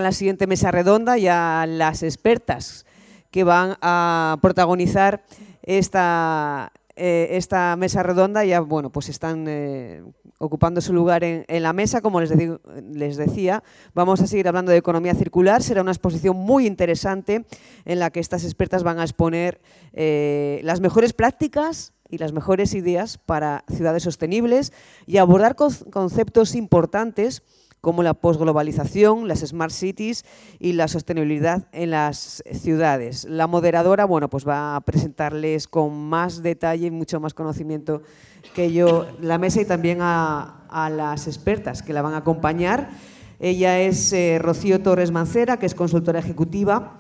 la siguiente mesa redonda y a las expertas que van a protagonizar esta mesa redonda. Ya, bueno, pues están ocupando su lugar en la mesa. Como les decía, vamos a seguir hablando de economía circular. Será una exposición muy interesante en la que estas expertas van a exponer las mejores prácticas y las mejores ideas para ciudades sostenibles y abordar conceptos importantes como la posglobalización, las smart cities y la sostenibilidad en las ciudades. La moderadora, bueno, pues va a presentarles con más detalle y mucho más conocimiento que yo la mesa y también a las expertas que la van a acompañar. Ella es Rocío Torres Mancera, que es consultora ejecutiva,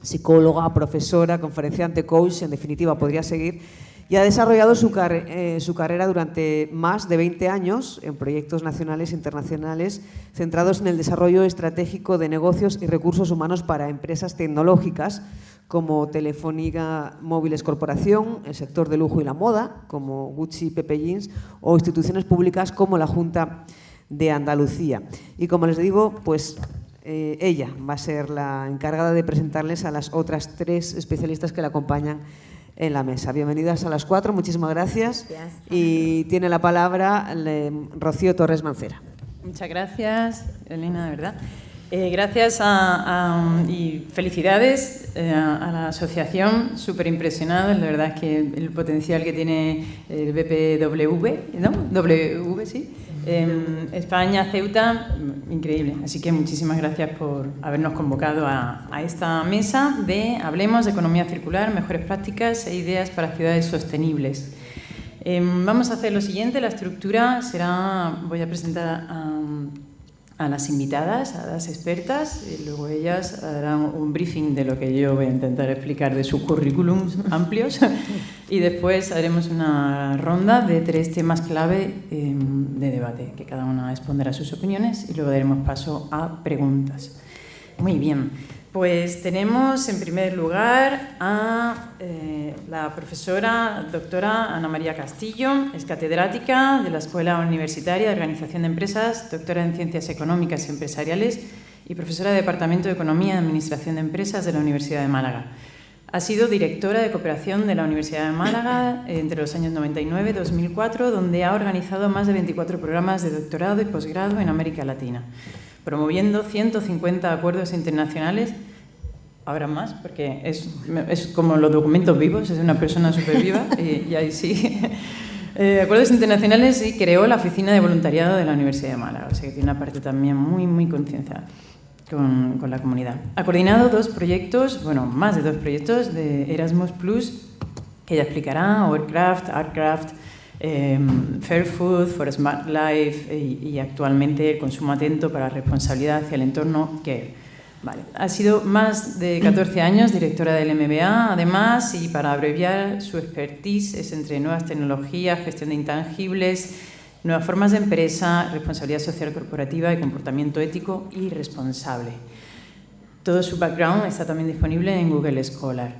psicóloga, profesora, conferenciante, coach, en definitiva podría seguir. Y ha desarrollado su carrera durante más de 20 años en proyectos nacionales e internacionales centrados en el desarrollo estratégico de negocios y recursos humanos para empresas tecnológicas como Telefónica Móviles Corporación, el sector de lujo y la moda, como Gucci y Pepe Jeans, o instituciones públicas como la Junta de Andalucía. Y como les digo, pues ella va a ser la encargada de presentarles a las otras 3 especialistas que la acompañan en la mesa. Bienvenidas a las 4, muchísimas gracias. Y tiene la palabra Rocío Torres Mancera. Muchas gracias, Elena, de verdad. Gracias y felicidades a la asociación, súper impresionada. La verdad es que el potencial que tiene el BPW, ¿no? W, sí. España, Ceuta, increíble. Así que muchísimas gracias por habernos convocado a esta mesa de Hablemos de Economía Circular, mejores prácticas e ideas para ciudades sostenibles. Vamos a hacer lo siguiente, la estructura será, voy a presentar a las invitadas, a las expertas, y luego ellas harán un briefing de lo que yo voy a intentar explicar de sus currículums amplios y después haremos una ronda de 3 temas clave de debate, que cada una expondrá sus opiniones y luego daremos paso a preguntas. Muy bien, pues tenemos en primer lugar a la profesora doctora Ana María Castillo, es catedrática de la Escuela Universitaria de Organización de Empresas, doctora en Ciencias Económicas y Empresariales y profesora de Departamento de Economía y Administración de Empresas de la Universidad de Málaga. Ha sido directora de cooperación de la Universidad de Málaga entre los años 99 y 2004, donde ha organizado más de 24 programas de doctorado y posgrado en América Latina, promoviendo 150 acuerdos internacionales. Habrá más, porque es como los documentos vivos, es una persona súper viva y ahí sí. Acuerdos internacionales, y creó la Oficina de Voluntariado de la Universidad de Málaga, o sea que tiene una parte también muy concienciada con la comunidad. Ha coordinado 2 proyectos, bueno, más de 2 proyectos de Erasmus+, que ella explicará, Overcraft, Artcraft, Fair Food for Smart Life y actualmente el consumo atento para la responsabilidad hacia el entorno Care. Vale. Ha sido más de 14 años directora del MBA, además, y para abreviar, su expertise es entre nuevas tecnologías, gestión de intangibles, nuevas formas de empresa, responsabilidad social corporativa y comportamiento ético y responsable. Todo su background está también disponible en Google Scholar.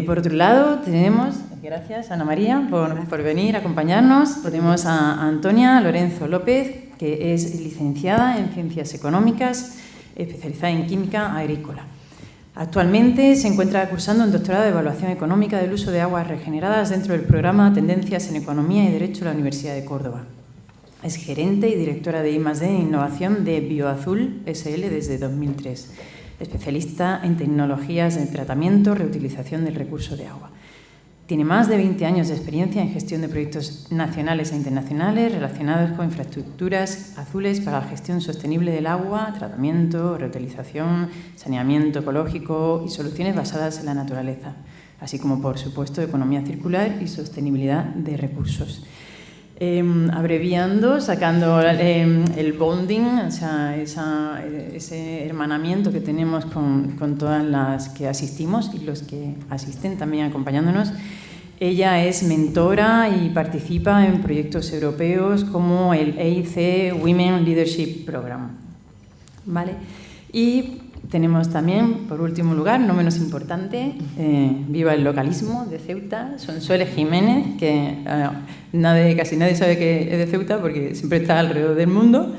Por otro lado, tenemos, gracias Ana María por venir a acompañarnos, tenemos a Antonia Lorenzo López, que es licenciada en Ciencias Económicas, especializada en Química Agrícola. Actualmente se encuentra cursando un doctorado de Evaluación Económica del Uso de Aguas Regeneradas dentro del programa Tendencias en Economía y Derecho de la Universidad de Córdoba. Es gerente y directora de I+D en Innovación de Bioazul SL desde 2003. Especialista en tecnologías de tratamiento, reutilización del recurso de agua. Tiene más de 20 años de experiencia en gestión de proyectos nacionales e internacionales relacionados con infraestructuras azules para la gestión sostenible del agua, tratamiento, reutilización, saneamiento ecológico y soluciones basadas en la naturaleza, así como, por supuesto, economía circular y sostenibilidad de recursos. Abreviando, sacando el bonding, o sea, ese hermanamiento que tenemos con todas las que asistimos y los que asisten también acompañándonos. Ella es mentora y participa en proyectos europeos como el EIC Women Leadership Program. ¿Vale? Y tenemos también, por último lugar, no menos importante, viva el localismo de Ceuta, Sonsoles Jiménez, que casi nadie sabe que es de Ceuta porque siempre está alrededor del mundo.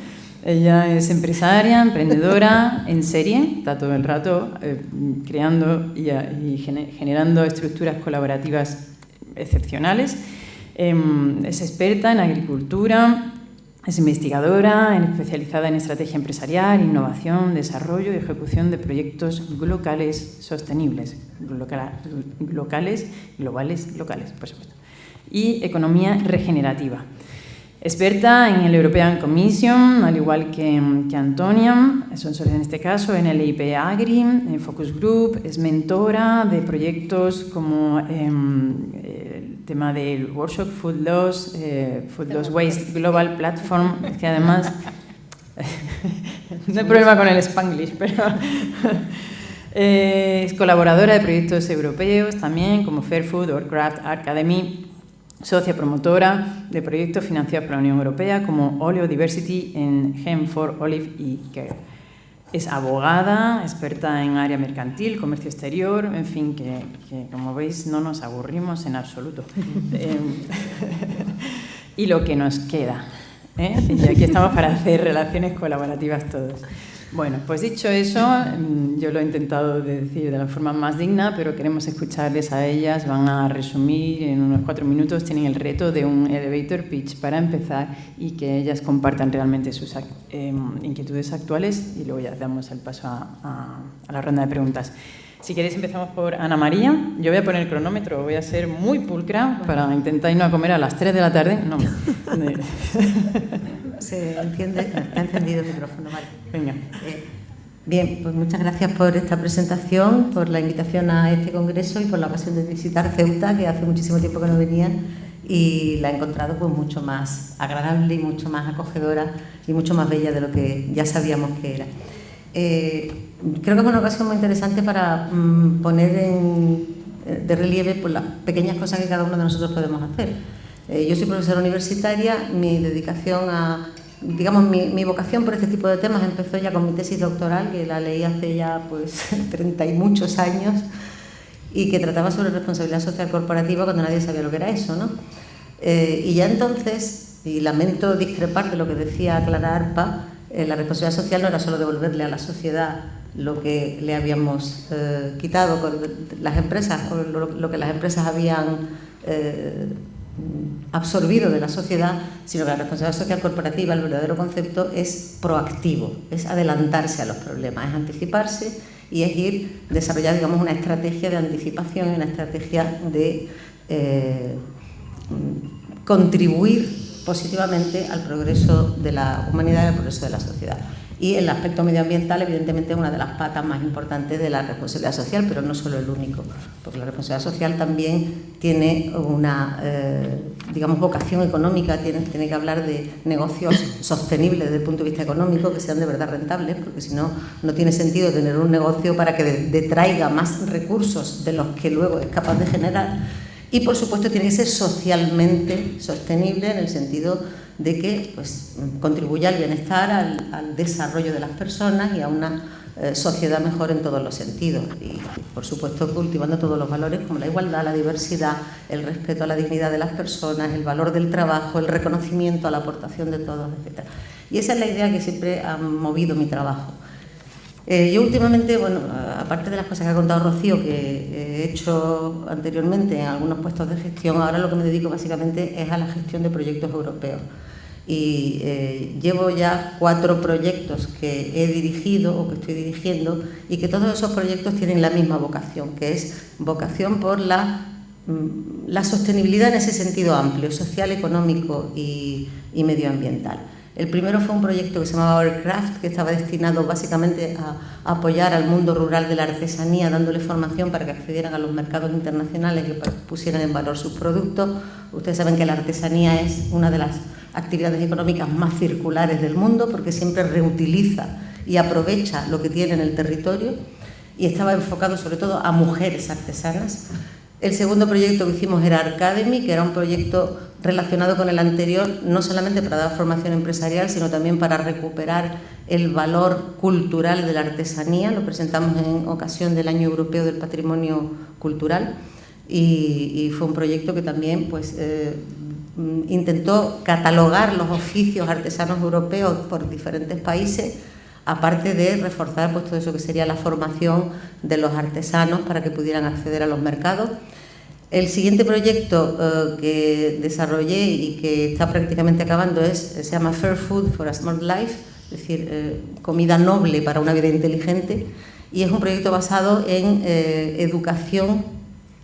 Ella es empresaria, emprendedora en serie, está todo el rato creando y generando estructuras colaborativas excepcionales. Es experta en agricultura, es investigadora, especializada en estrategia empresarial, innovación, desarrollo y ejecución de proyectos locales sostenibles, globales, por supuesto, y economía regenerativa. Experta en el European Commission, al igual que Antonia, son socios en este caso en el EIP Agri, en Focus Group, es mentora de proyectos como el tema del workshop Food Loss Waste Global Platform, que además no hay problema con el Spanglish, pero es colaboradora de proyectos europeos también como Fair Food or Craft Academy, socia promotora de proyectos financiados por la Unión Europea como Oleo Diversity en Hem for Olive y Care. Es abogada, experta en área mercantil, comercio exterior, en fin, que como veis no nos aburrimos en absoluto. Y lo que nos queda, y aquí estamos para hacer relaciones colaborativas todos. Bueno, pues dicho eso, yo lo he intentado decir de la forma más digna, pero queremos escucharles a ellas. Van a resumir en unos 4 minutos, tienen el reto de un elevator pitch para empezar y que ellas compartan realmente sus inquietudes actuales y luego ya damos el paso a la ronda de preguntas. Si queréis empezamos por Ana María. Yo voy a poner el cronómetro, voy a ser muy pulcra para intentar irnos a comer a las 3 de la tarde. No. Se entiende, está encendido el micrófono, vale. Venga. Bien, pues muchas gracias por esta presentación, por la invitación a este congreso y por la ocasión de visitar Ceuta, que hace muchísimo tiempo que no venía y la he encontrado pues mucho más agradable y mucho más acogedora y mucho más bella de lo que ya sabíamos que era. Creo que es una ocasión muy interesante para poner de relieve pues, las pequeñas cosas que cada uno de nosotros podemos hacer. Yo soy profesora universitaria, mi dedicación digamos, mi vocación por este tipo de temas empezó ya con mi tesis doctoral, que la leí hace ya pues 30 y muchos años, y que trataba sobre responsabilidad social corporativa cuando nadie sabía lo que era eso, ¿no? Y ya entonces, y lamento discrepar de lo que decía Clara Arpa, la responsabilidad social no era solo devolverle a la sociedad lo que le habíamos quitado con las empresas, o lo que las empresas habían absorbido de la sociedad, sino que la responsabilidad social corporativa, el verdadero concepto, es proactivo, es adelantarse a los problemas, es anticiparse y es ir desarrollando, digamos, una estrategia de anticipación y una estrategia de contribuir positivamente al progreso de la humanidad y al progreso de la sociedad. Y el aspecto medioambiental, evidentemente, es una de las patas más importantes de la responsabilidad social, pero no solo el único, porque la responsabilidad social también tiene una, digamos, vocación económica, tiene que hablar de negocios sostenibles desde el punto de vista económico, que sean de verdad rentables, porque si no, no tiene sentido tener un negocio para que detraiga más recursos de los que luego es capaz de generar. Y, por supuesto, tiene que ser socialmente sostenible en el sentido de que pues, contribuya al bienestar, al desarrollo de las personas y a una sociedad mejor en todos los sentidos. Y, por supuesto, cultivando todos los valores como la igualdad, la diversidad, el respeto a la dignidad de las personas, el valor del trabajo, el reconocimiento a la aportación de todos, etc. Y esa es la idea que siempre ha movido mi trabajo. Yo últimamente, bueno, aparte de las cosas que ha contado Rocío, que he hecho anteriormente en algunos puestos de gestión, ahora lo que me dedico básicamente es a la gestión de proyectos europeos. Y llevo ya 4 proyectos que he dirigido o que estoy dirigiendo y que todos esos proyectos tienen la misma vocación, que es vocación por la sostenibilidad en ese sentido amplio, social, económico y medioambiental. El primero fue un proyecto que se llamaba Overcraft, que estaba destinado básicamente a apoyar al mundo rural de la artesanía, dándole formación para que accedieran a los mercados internacionales, que pusieran en valor sus productos. Ustedes saben que la artesanía es una de las actividades económicas más circulares del mundo, porque siempre reutiliza y aprovecha lo que tiene en el territorio, y estaba enfocado sobre todo a mujeres artesanas. El segundo proyecto que hicimos era Arcademy, que era un proyecto relacionado con el anterior, no solamente para dar formación empresarial, sino también para recuperar el valor cultural de la artesanía. Lo presentamos en ocasión del Año Europeo del Patrimonio Cultural y fue un proyecto que también pues, intentó catalogar los oficios artesanos europeos por diferentes países, aparte de reforzar pues, todo eso que sería la formación de los artesanos para que pudieran acceder a los mercados. El siguiente proyecto que desarrollé y que está prácticamente acabando se llama Fair Food for a Smart Life, es decir, comida noble para una vida inteligente, y es un proyecto basado en educación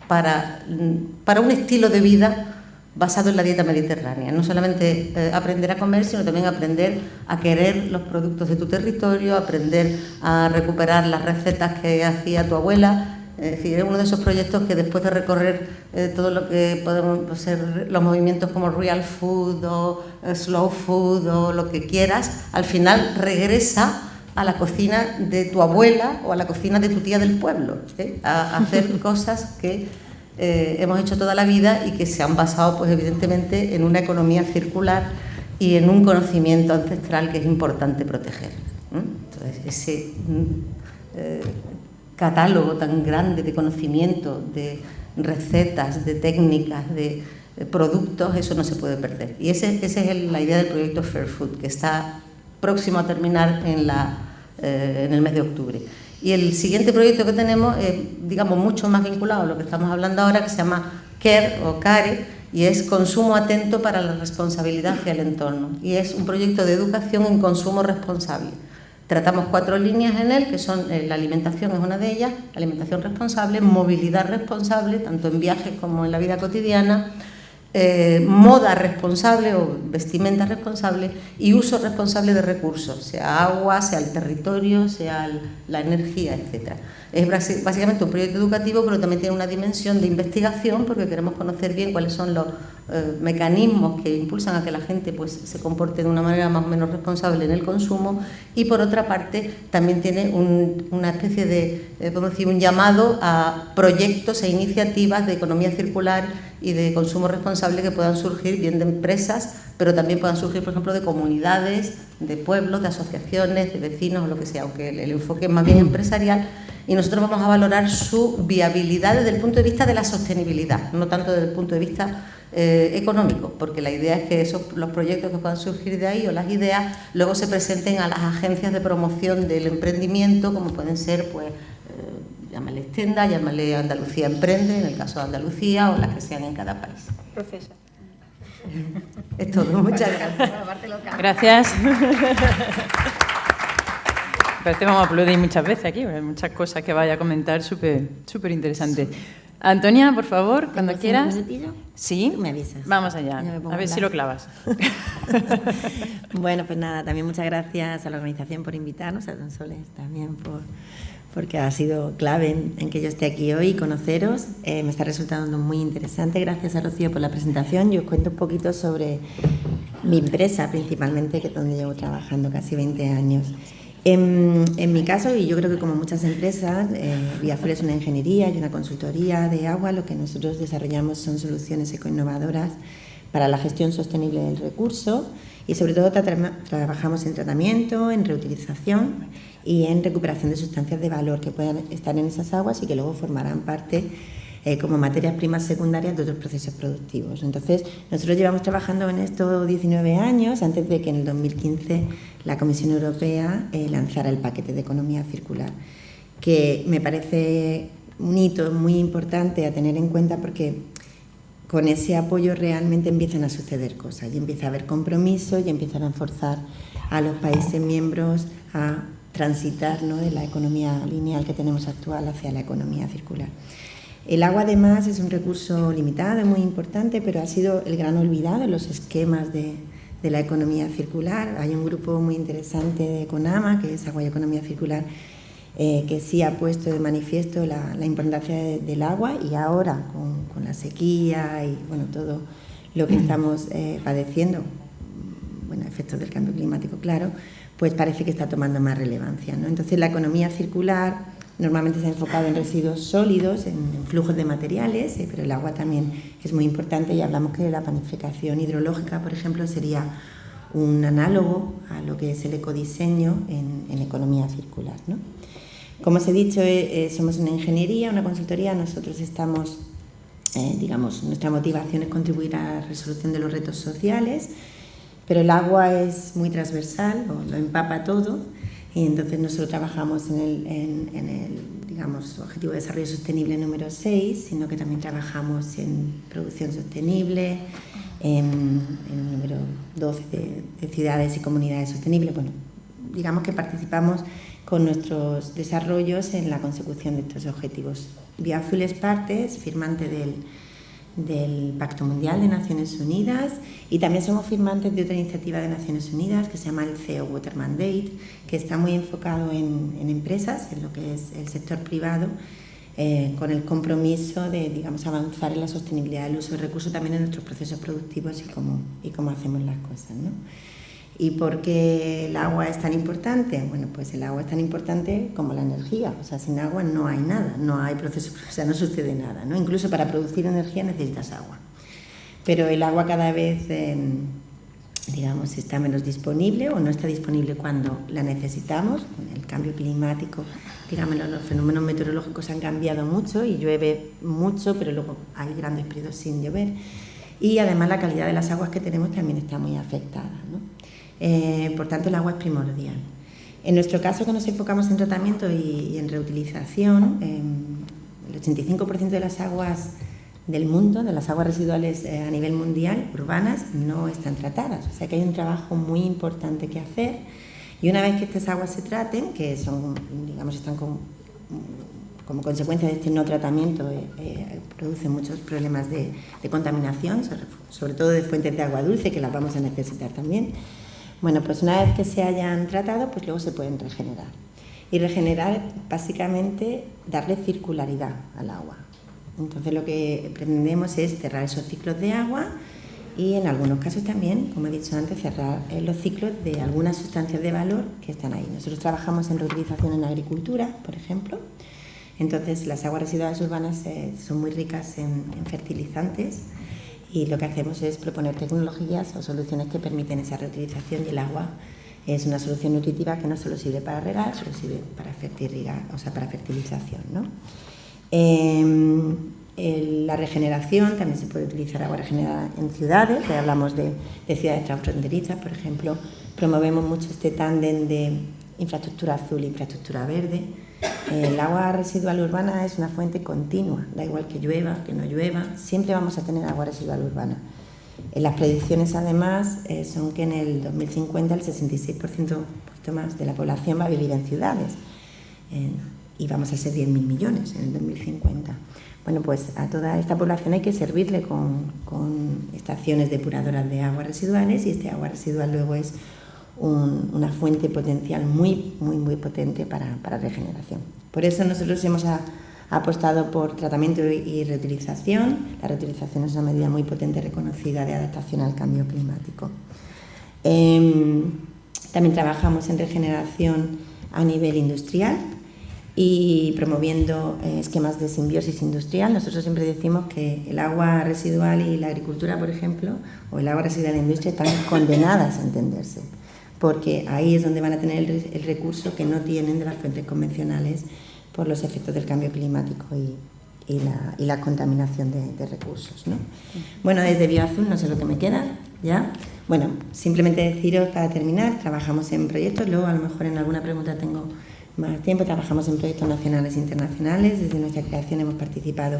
para un estilo de vida basado en la dieta mediterránea. No solamente aprender a comer, sino también aprender a querer los productos de tu territorio, aprender a recuperar las recetas que hacía tu abuela. Es decir, es uno de esos proyectos que después de recorrer todo lo que podemos ser los movimientos como real food o slow food o lo que quieras, al final regresa a la cocina de tu abuela o a la cocina de tu tía del pueblo, a hacer cosas que hemos hecho toda la vida y que se han basado, pues evidentemente, en una economía circular y en un conocimiento ancestral que es importante proteger. Entonces, ese catálogo tan grande de conocimiento, de recetas, de técnicas, de productos, eso no se puede perder. Y esa es la idea del proyecto Fair Food, que está próximo a terminar en el mes de octubre. Y el siguiente proyecto que tenemos es, digamos, mucho más vinculado a lo que estamos hablando ahora, que se llama CARE o CARE, y es Consumo Atento para la Responsabilidad hacia el Entorno. Y es un proyecto de educación en consumo responsable. Tratamos 4 líneas en él, que son la alimentación es una de ellas, alimentación responsable, movilidad responsable, tanto en viajes como en la vida cotidiana, moda responsable o vestimenta responsable y uso responsable de recursos, sea agua, sea el territorio, sea la energía, etc. Es básicamente un proyecto educativo, pero también tiene una dimensión de investigación porque queremos conocer bien cuáles son los mecanismos que impulsan a que la gente pues, se comporte de una manera más o menos responsable en el consumo, y por otra parte también tiene una especie de, podemos decir, un llamado a proyectos e iniciativas de economía circular y de consumo responsable que puedan surgir bien de empresas, pero también puedan surgir, por ejemplo, de comunidades, de pueblos, de asociaciones, de vecinos o lo que sea, aunque el enfoque es más bien empresarial. Y nosotros vamos a valorar su viabilidad desde el punto de vista de la sostenibilidad, no tanto desde el punto de vista económico, porque la idea es que los proyectos que puedan surgir de ahí o las ideas luego se presenten a las agencias de promoción del emprendimiento, como pueden ser, pues, llámale Stenda, llámale Andalucía Emprende, en el caso de Andalucía, o las que sean en cada país. Profesor. Es todo, muchas gracias. Gracias. Parece que vamos a aplaudir muchas veces aquí, porque hay muchas cosas que vaya a comentar súper interesantes. Antonia, por favor, cuando quieras. ¿Un minutillo? Sí, me avisas. Vamos allá, Ya me pongo a ver la- si lo clavas. Bueno, pues nada, también muchas gracias a la organización por invitarnos, a Don Soles también porque ha sido clave en que yo esté aquí hoy y conoceros. Me está resultando muy interesante. Gracias a Rocío por la presentación. Yo os cuento un poquito sobre mi empresa, principalmente, que es donde llevo trabajando casi 20 años. En mi caso, y yo creo que como muchas empresas, Viafuel es una ingeniería y una consultoría de agua. Lo que nosotros desarrollamos son soluciones ecoinnovadoras para la gestión sostenible del recurso y sobre todo trabajamos en tratamiento, en reutilización y en recuperación de sustancias de valor que puedan estar en esas aguas y que luego formarán parte como materias primas secundarias de otros procesos productivos. Entonces, nosotros llevamos trabajando en esto 19 años, antes de que en el 2015 la Comisión Europea lanzara el paquete de economía circular, que me parece un hito muy importante a tener en cuenta porque con ese apoyo realmente empiezan a suceder cosas y empieza a haber compromisos y empiezan a forzar a los países miembros a transitar, ¿no?, de la economía lineal que tenemos actual hacia la economía circular. El agua, además, es un recurso limitado y muy importante, pero ha sido el gran olvidado en los esquemas de la economía circular. Hay un grupo muy interesante de CONAMA, que es Agua y Economía Circular, que sí ha puesto de manifiesto la importancia del agua, y ahora con la sequía y bueno, todo lo que estamos padeciendo, bueno, efectos del cambio climático, claro, pues parece que está tomando más relevancia, ¿no? Entonces, la economía circular normalmente se ha enfocado en residuos sólidos, en flujos de materiales, pero el agua también es muy importante, y hablamos que la planificación hidrológica, por ejemplo, sería un análogo a lo que es el ecodiseño en economía circular, ¿no? Como os he dicho, somos una ingeniería, una consultoría. Nosotros estamos digamos, nuestra motivación es contribuir a la resolución de los retos sociales, pero el agua es muy transversal, lo empapa todo, y entonces nosotros trabajamos en el digamos, Objetivo de Desarrollo Sostenible número 6, sino que también trabajamos en producción sostenible, en el número 12 de ciudades y comunidades sostenibles. Bueno, digamos que participamos con nuestros desarrollos en la consecución de estos objetivos. Bioazul es parte, es firmante del Pacto Mundial de Naciones Unidas, y también somos firmantes de otra iniciativa de Naciones Unidas que se llama el CEO Water Mandate, que está muy enfocado en empresas, en lo que es el sector privado, con el compromiso de, digamos, avanzar en la sostenibilidad del uso de recursos también en nuestros procesos productivos y cómo hacemos las cosas, ¿no? ¿Y por qué el agua es tan importante? Bueno, pues el agua es tan importante como la energía. O sea, sin agua no hay nada, no hay proceso, o sea, no sucede nada, ¿no? Incluso para producir energía necesitas agua. Pero el agua cada vez, digamos, está menos disponible o no está disponible cuando la necesitamos. Con el cambio climático, digamos, los fenómenos meteorológicos han cambiado mucho y llueve mucho, pero luego hay grandes periodos sin llover. Y además la calidad de las aguas que tenemos también está muy afectada, ¿no? Por tanto, el agua es primordial. En nuestro caso, que nos enfocamos en tratamiento y en reutilización, el 85% de las aguas del mundo, de las aguas residuales a nivel mundial, urbanas, no están tratadas. O sea que hay un trabajo muy importante que hacer, y una vez que estas aguas se traten, que son, digamos, están como consecuencia de este no tratamiento, producen muchos problemas de contaminación, sobre todo de fuentes de agua dulce, que las vamos a necesitar también. Bueno, pues una vez que se hayan tratado, pues luego se pueden regenerar. Y regenerar, básicamente, darle circularidad al agua. Entonces lo que pretendemos es cerrar esos ciclos de agua y en algunos casos también, como he dicho antes, cerrar los ciclos de algunas sustancias de valor que están ahí. Nosotros trabajamos en reutilización en agricultura, por ejemplo. Entonces las aguas residuales urbanas son muy ricas en fertilizantes, y lo que hacemos es proponer tecnologías o soluciones que permiten esa reutilización, y el agua es una solución nutritiva que no solo sirve para regar, sino sirve para para fertilización, ¿no? La regeneración, también se puede utilizar agua regenerada en ciudades, ya hablamos de ciudades transfronterizas, por ejemplo. Promovemos mucho este tándem de infraestructura azul e infraestructura verde. El agua residual urbana es una fuente continua, da igual que llueva, que no llueva, siempre vamos a tener agua residual urbana. Las predicciones, además, son que en el 2050 el 66%, un poquito más, de la población va a vivir en ciudades, y vamos a ser 10.000 millones en el 2050. Bueno, pues a toda esta población hay que servirle con estaciones depuradoras de aguas residuales, y este agua residual luego es una fuente potencial muy potente para regeneración. Por eso nosotros hemos apostado por tratamiento y reutilización. La reutilización es una medida muy potente, reconocida, de adaptación al cambio climático. También trabajamos en regeneración a nivel industrial y promoviendo esquemas de simbiosis industrial. Nosotros siempre decimos que el agua residual y la agricultura, por ejemplo, o el agua residual y la industria, están condenadas a entenderse, porque ahí es donde van a tener el recurso que no tienen de las fuentes convencionales por los efectos del cambio climático y la contaminación de recursos, ¿no? Bueno, desde Bioazul no sé lo que me queda, ¿ya? Bueno, simplemente deciros, para terminar, trabajamos en proyectos, luego a lo mejor en alguna pregunta tengo más tiempo. Trabajamos en proyectos nacionales e internacionales. Desde nuestra creación hemos participado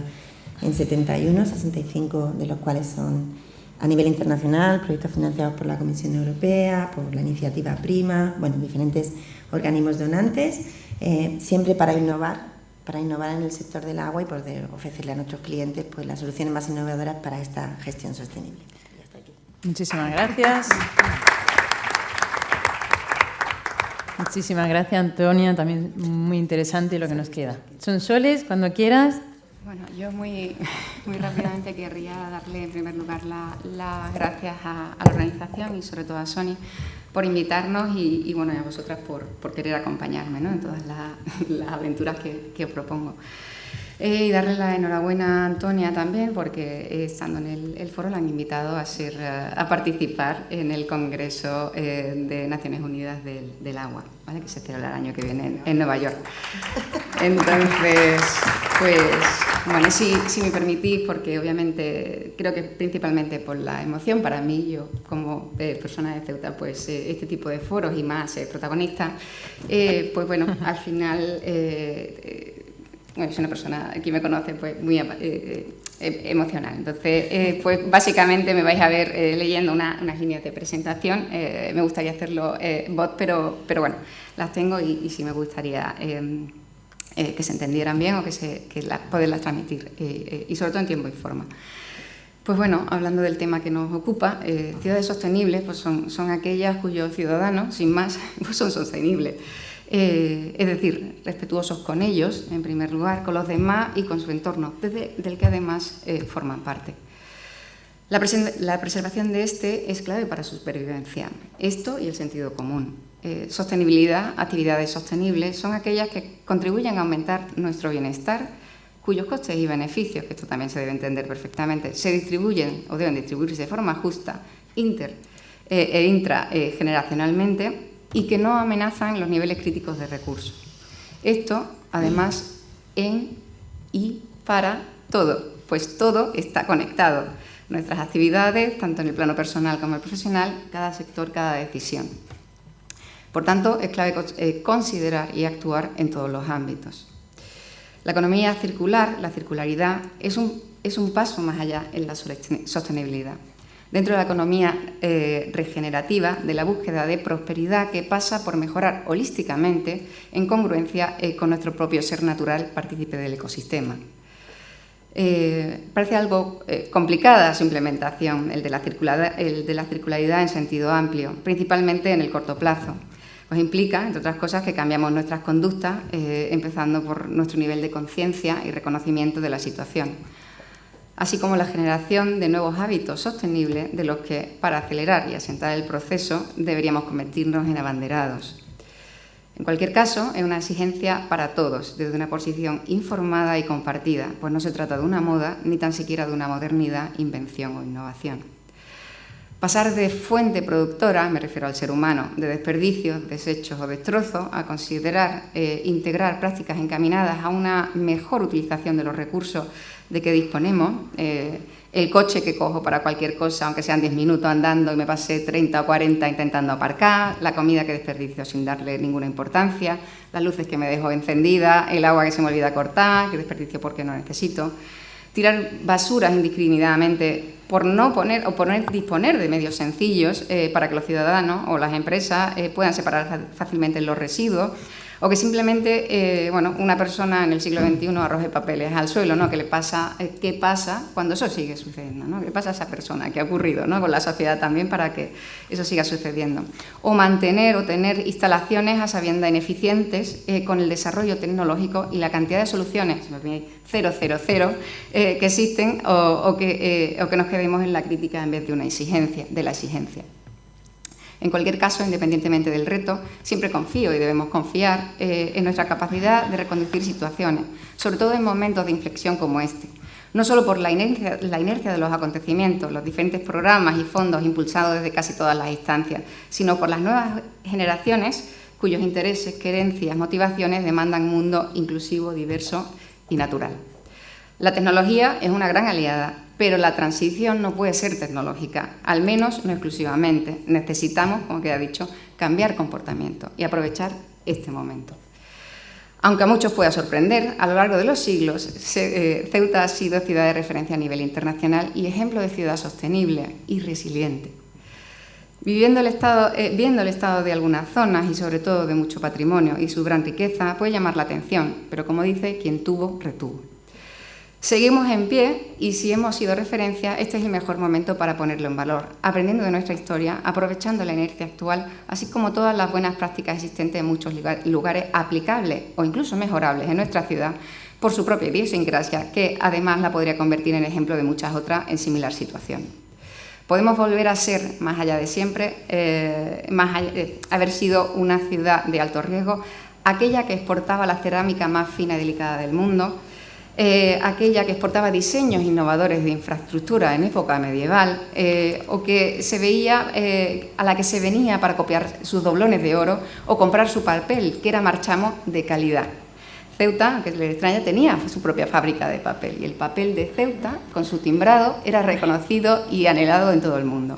en 71, 65 de los cuales son a nivel internacional, proyectos financiados por la Comisión Europea, por la iniciativa Prima, bueno, diferentes organismos donantes, siempre para innovar en el sector del agua y poder ofrecerle a nuestros clientes, pues, las soluciones más innovadoras para esta gestión sostenible. Y hasta aquí. Muchísimas gracias. Muchísimas gracias, Antonia. También muy interesante lo que nos queda. Sonsoles, cuando quieras. Bueno, yo muy rápidamente querría darle en primer lugar las gracias a la organización y sobre todo a Sony por invitarnos y bueno, y a vosotras por querer acompañarme, ¿no?, en todas las aventuras que os propongo. Y darle la enhorabuena a Antonia también, porque estando en el foro la han invitado a participar en el Congreso de Naciones Unidas del Agua, ¿vale?, que se celebrará el año que viene en Nueva York. Entonces, pues Bueno, si me permitís, porque obviamente creo que principalmente por la emoción para mí, yo como persona de Ceuta, pues este tipo de foros y más protagonistas, pues bueno, al final, bueno, soy una persona, quien me conoce, pues muy emocional. Entonces, pues básicamente me vais a ver leyendo unas líneas de presentación. Me gustaría hacerlo bot, pero bueno, las tengo y sí me gustaría que se entendieran bien o poderlas transmitir, y sobre todo en tiempo y forma. Pues bueno, hablando del tema que nos ocupa, ciudades sostenibles pues son aquellas cuyos ciudadanos, sin más, pues son sostenibles. Es decir, respetuosos con ellos, en primer lugar, con los demás y con su entorno, del que además forman parte. La preservación de este es clave para su supervivencia. Esto y el sentido común. Sostenibilidad, actividades sostenibles, son aquellas que contribuyen a aumentar nuestro bienestar, cuyos costes y beneficios, que esto también se debe entender perfectamente, se distribuyen o deben distribuirse de forma justa, intrageneracionalmente, y que no amenazan los niveles críticos de recursos. Esto, además, en y para todo, pues todo está conectado. Nuestras actividades, tanto en el plano personal como el profesional, cada sector, cada decisión. Por tanto, es clave considerar y actuar en todos los ámbitos. La economía circular, la circularidad, es un paso más allá en la sostenibilidad. Dentro de la economía regenerativa, de la búsqueda de prosperidad que pasa por mejorar holísticamente en congruencia con nuestro propio ser natural, partícipe del ecosistema. Parece algo complicada su implementación, el de la circularidad en sentido amplio, principalmente en el corto plazo. Pues implica, entre otras cosas, que cambiamos nuestras conductas, empezando por nuestro nivel de conciencia y reconocimiento de la situación, así como la generación de nuevos hábitos sostenibles de los que, para acelerar y asentar el proceso, deberíamos convertirnos en abanderados. En cualquier caso, es una exigencia para todos, desde una posición informada y compartida, pues no se trata de una moda, ni tan siquiera de una modernidad, invención o innovación. Pasar de fuente productora, me refiero al ser humano, de desperdicios, desechos o destrozos, a considerar integrar prácticas encaminadas a una mejor utilización de los recursos de que disponemos. El coche que cojo para cualquier cosa, aunque sean 10 minutos andando y me pasé 30 o 40 intentando aparcar, la comida que desperdicio sin darle ninguna importancia, las luces que me dejo encendidas, el agua que se me olvida cortar, que desperdicio porque no necesito. Tirar basuras indiscriminadamente por no disponer de medios sencillos para que los ciudadanos o las empresas puedan separar fácilmente los residuos, o que simplemente una persona en el siglo XXI arroje papeles al suelo, ¿no? ¿Qué pasa cuando eso sigue sucediendo, ¿no? ¿Qué pasa a esa persona? ¿Qué ha ocurrido, ¿no? Con la sociedad también para que eso siga sucediendo? O mantener o tener instalaciones a sabiendas ineficientes con el desarrollo tecnológico y la cantidad de soluciones, 000, que existen, o que nos quedemos en la crítica en vez de la exigencia. En cualquier caso, independientemente del reto, siempre confío y debemos confiar en nuestra capacidad de reconducir situaciones, sobre todo en momentos de inflexión como este. No solo por la inercia de los acontecimientos, los diferentes programas y fondos impulsados desde casi todas las instancias, sino por las nuevas generaciones cuyos intereses, querencias, motivaciones demandan un mundo inclusivo, diverso y natural. La tecnología es una gran aliada, pero la transición no puede ser tecnológica, al menos no exclusivamente. Necesitamos, como queda dicho, cambiar comportamiento y aprovechar este momento. Aunque a muchos pueda sorprender, a lo largo de los siglos, Ceuta ha sido ciudad de referencia a nivel internacional y ejemplo de ciudad sostenible y resiliente. Viendo el estado de algunas zonas y sobre todo de mucho patrimonio y su gran riqueza puede llamar la atención, pero como dice, quien tuvo, retuvo. Seguimos en pie y si hemos sido referencia, este es el mejor momento para ponerlo en valor, aprendiendo de nuestra historia, aprovechando la inercia actual, así como todas las buenas prácticas existentes en muchos lugares aplicables o incluso mejorables en nuestra ciudad por su propia idiosincrasia, que además la podría convertir en ejemplo de muchas otras en similar situación. Podemos volver a ser, más allá de siempre, haber sido una ciudad de alto riesgo, aquella que exportaba la cerámica más fina y delicada del mundo, aquella que exportaba diseños innovadores de infraestructura en época medieval, o que se veía a la que se venía para copiar sus doblones de oro o comprar su papel, que era marchamo de calidad. Ceuta, aunque le extraña, tenía su propia fábrica de papel y el papel de Ceuta, con su timbrado, era reconocido y anhelado en todo el mundo.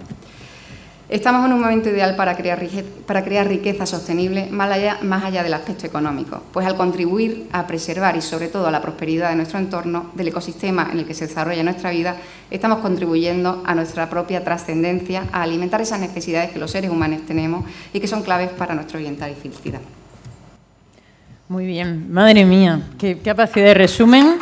Estamos en un momento ideal para crear riqueza sostenible más allá del aspecto económico, pues al contribuir a preservar y sobre todo a la prosperidad de nuestro entorno, del ecosistema en el que se desarrolla nuestra vida, estamos contribuyendo a nuestra propia trascendencia, a alimentar esas necesidades que los seres humanos tenemos y que son claves para nuestro bienestar y felicidad. Muy bien, madre mía, qué capacidad de resumen.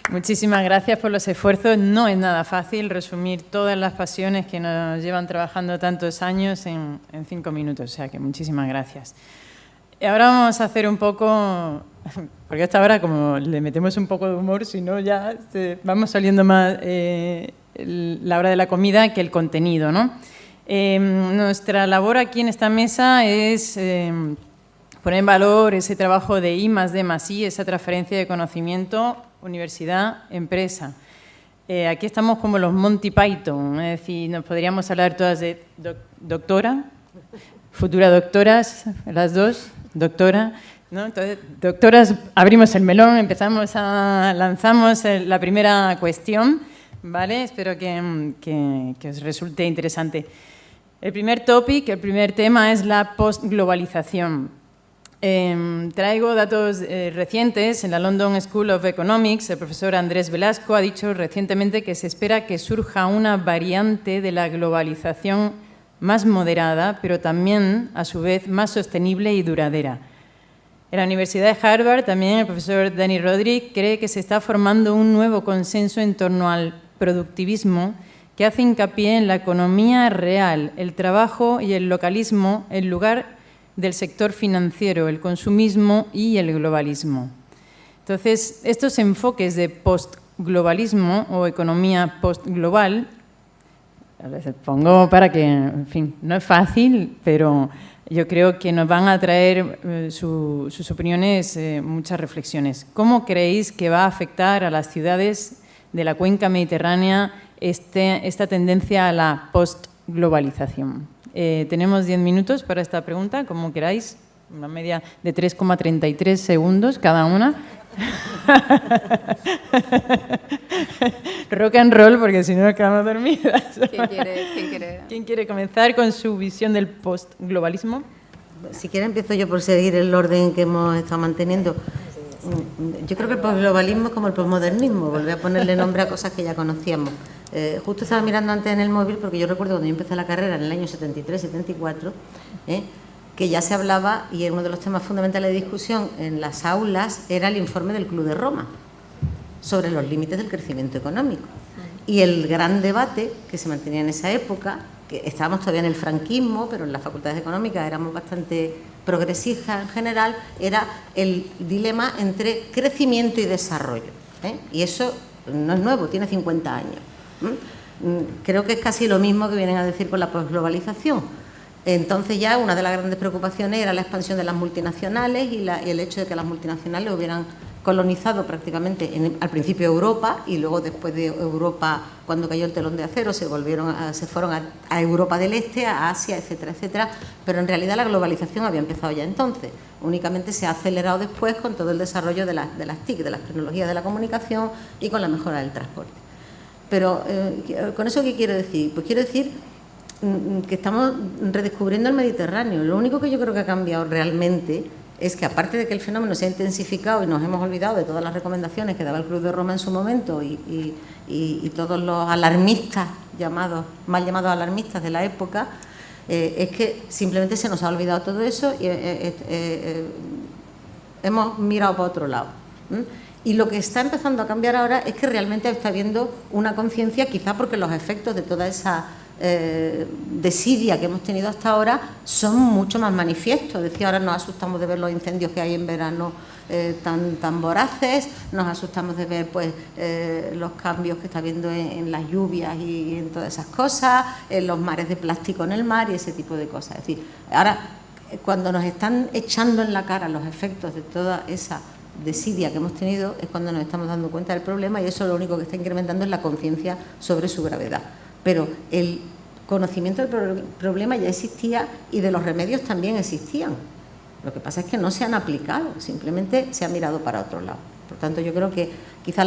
Muchísimas gracias por los esfuerzos. No es nada fácil resumir todas las pasiones que nos llevan trabajando tantos años en 5 minutos, o sea que muchísimas gracias. Y ahora vamos a hacer un poco, porque hasta ahora como le metemos un poco de humor, si no ya vamos saliendo más la hora de la comida que el contenido, ¿no? Nuestra labor aquí en esta mesa es poner en valor ese trabajo de I+D+I, esa transferencia de conocimiento universidad, empresa. Aquí estamos como los Monty Python, es decir, nos podríamos hablar todas de doctora, futuras doctoras, las dos, doctora, ¿no? Entonces, doctoras, abrimos el melón, lanzamos la primera cuestión, ¿vale? Espero que os resulte interesante. El primer tema es la postglobalización. Traigo datos recientes. En la London School of Economics, el profesor Andrés Velasco ha dicho recientemente que se espera que surja una variante de la globalización más moderada, pero también, a su vez, más sostenible y duradera. En la Universidad de Harvard, también el profesor Dani Rodríguez cree que se está formando un nuevo consenso en torno al productivismo que hace hincapié en la economía real, el trabajo y el localismo en lugar del sector financiero, el consumismo y el globalismo. Entonces, estos enfoques de postglobalismo o economía postglobal, les pongo para que, en fin, no es fácil, pero yo creo que nos van a traer sus opiniones muchas reflexiones. ¿Cómo creéis que va a afectar a las ciudades de la cuenca mediterránea esta tendencia a la postglobalización? Tenemos 10 minutos para esta pregunta, como queráis, una media de 3,33 segundos cada una. Rock and roll, porque si no nos quedamos dormidas. ¿Quién quiere comenzar con su visión del postglobalismo? Si quiere empiezo yo por seguir el orden que hemos estado manteniendo. Yo creo que el postglobalismo es como el postmodernismo, volver a ponerle nombre a cosas que ya conocíamos. Justo estaba mirando antes en el móvil, porque yo recuerdo cuando yo empecé la carrera en el año 73-74, que ya se hablaba, y uno de los temas fundamentales de discusión en las aulas era el informe del Club de Roma sobre los límites del crecimiento económico. Y el gran debate que se mantenía en esa época, que estábamos todavía en el franquismo, pero en las facultades económicas éramos bastante progresistas en general, era el dilema entre crecimiento y desarrollo. Y eso no es nuevo, tiene 50 años. Creo que es casi lo mismo que vienen a decir con la posglobalización. Entonces ya una de las grandes preocupaciones era la expansión de las multinacionales y el hecho de que las multinacionales hubieran colonizado prácticamente al principio Europa, y luego después de Europa, cuando cayó el telón de acero, se fueron a Europa del Este, a Asia, etcétera, etcétera, pero en realidad la globalización había empezado ya entonces, únicamente se ha acelerado después con todo el desarrollo de las TIC, de las tecnologías de la comunicación y con la mejora del transporte. Pero ¿con eso qué quiero decir? Pues quiero decir que estamos redescubriendo el Mediterráneo. Lo único que yo creo que ha cambiado realmente es que, aparte de que el fenómeno se ha intensificado y nos hemos olvidado de todas las recomendaciones que daba el Club de Roma en su momento y todos los alarmistas, mal llamados alarmistas de la época, es que simplemente se nos ha olvidado todo eso y hemos mirado para otro lado. Y lo que está empezando a cambiar ahora es que realmente está habiendo una conciencia, quizá porque los efectos de toda esa desidia que hemos tenido hasta ahora son mucho más manifiestos. Decía, ahora nos asustamos de ver los incendios que hay en verano tan voraces, nos asustamos de ver pues los cambios que está habiendo en las lluvias y en todas esas cosas, en los mares de plástico en el mar y ese tipo de cosas. Es decir, ahora cuando nos están echando en la cara los efectos de toda esa desidia que hemos tenido es cuando nos estamos dando cuenta del problema, y eso lo único que está incrementando es la conciencia sobre su gravedad. Pero el conocimiento del problema ya existía y de los remedios también existían. Lo que pasa es que no se han aplicado, simplemente se ha mirado para otro lado. Por tanto, yo creo que quizá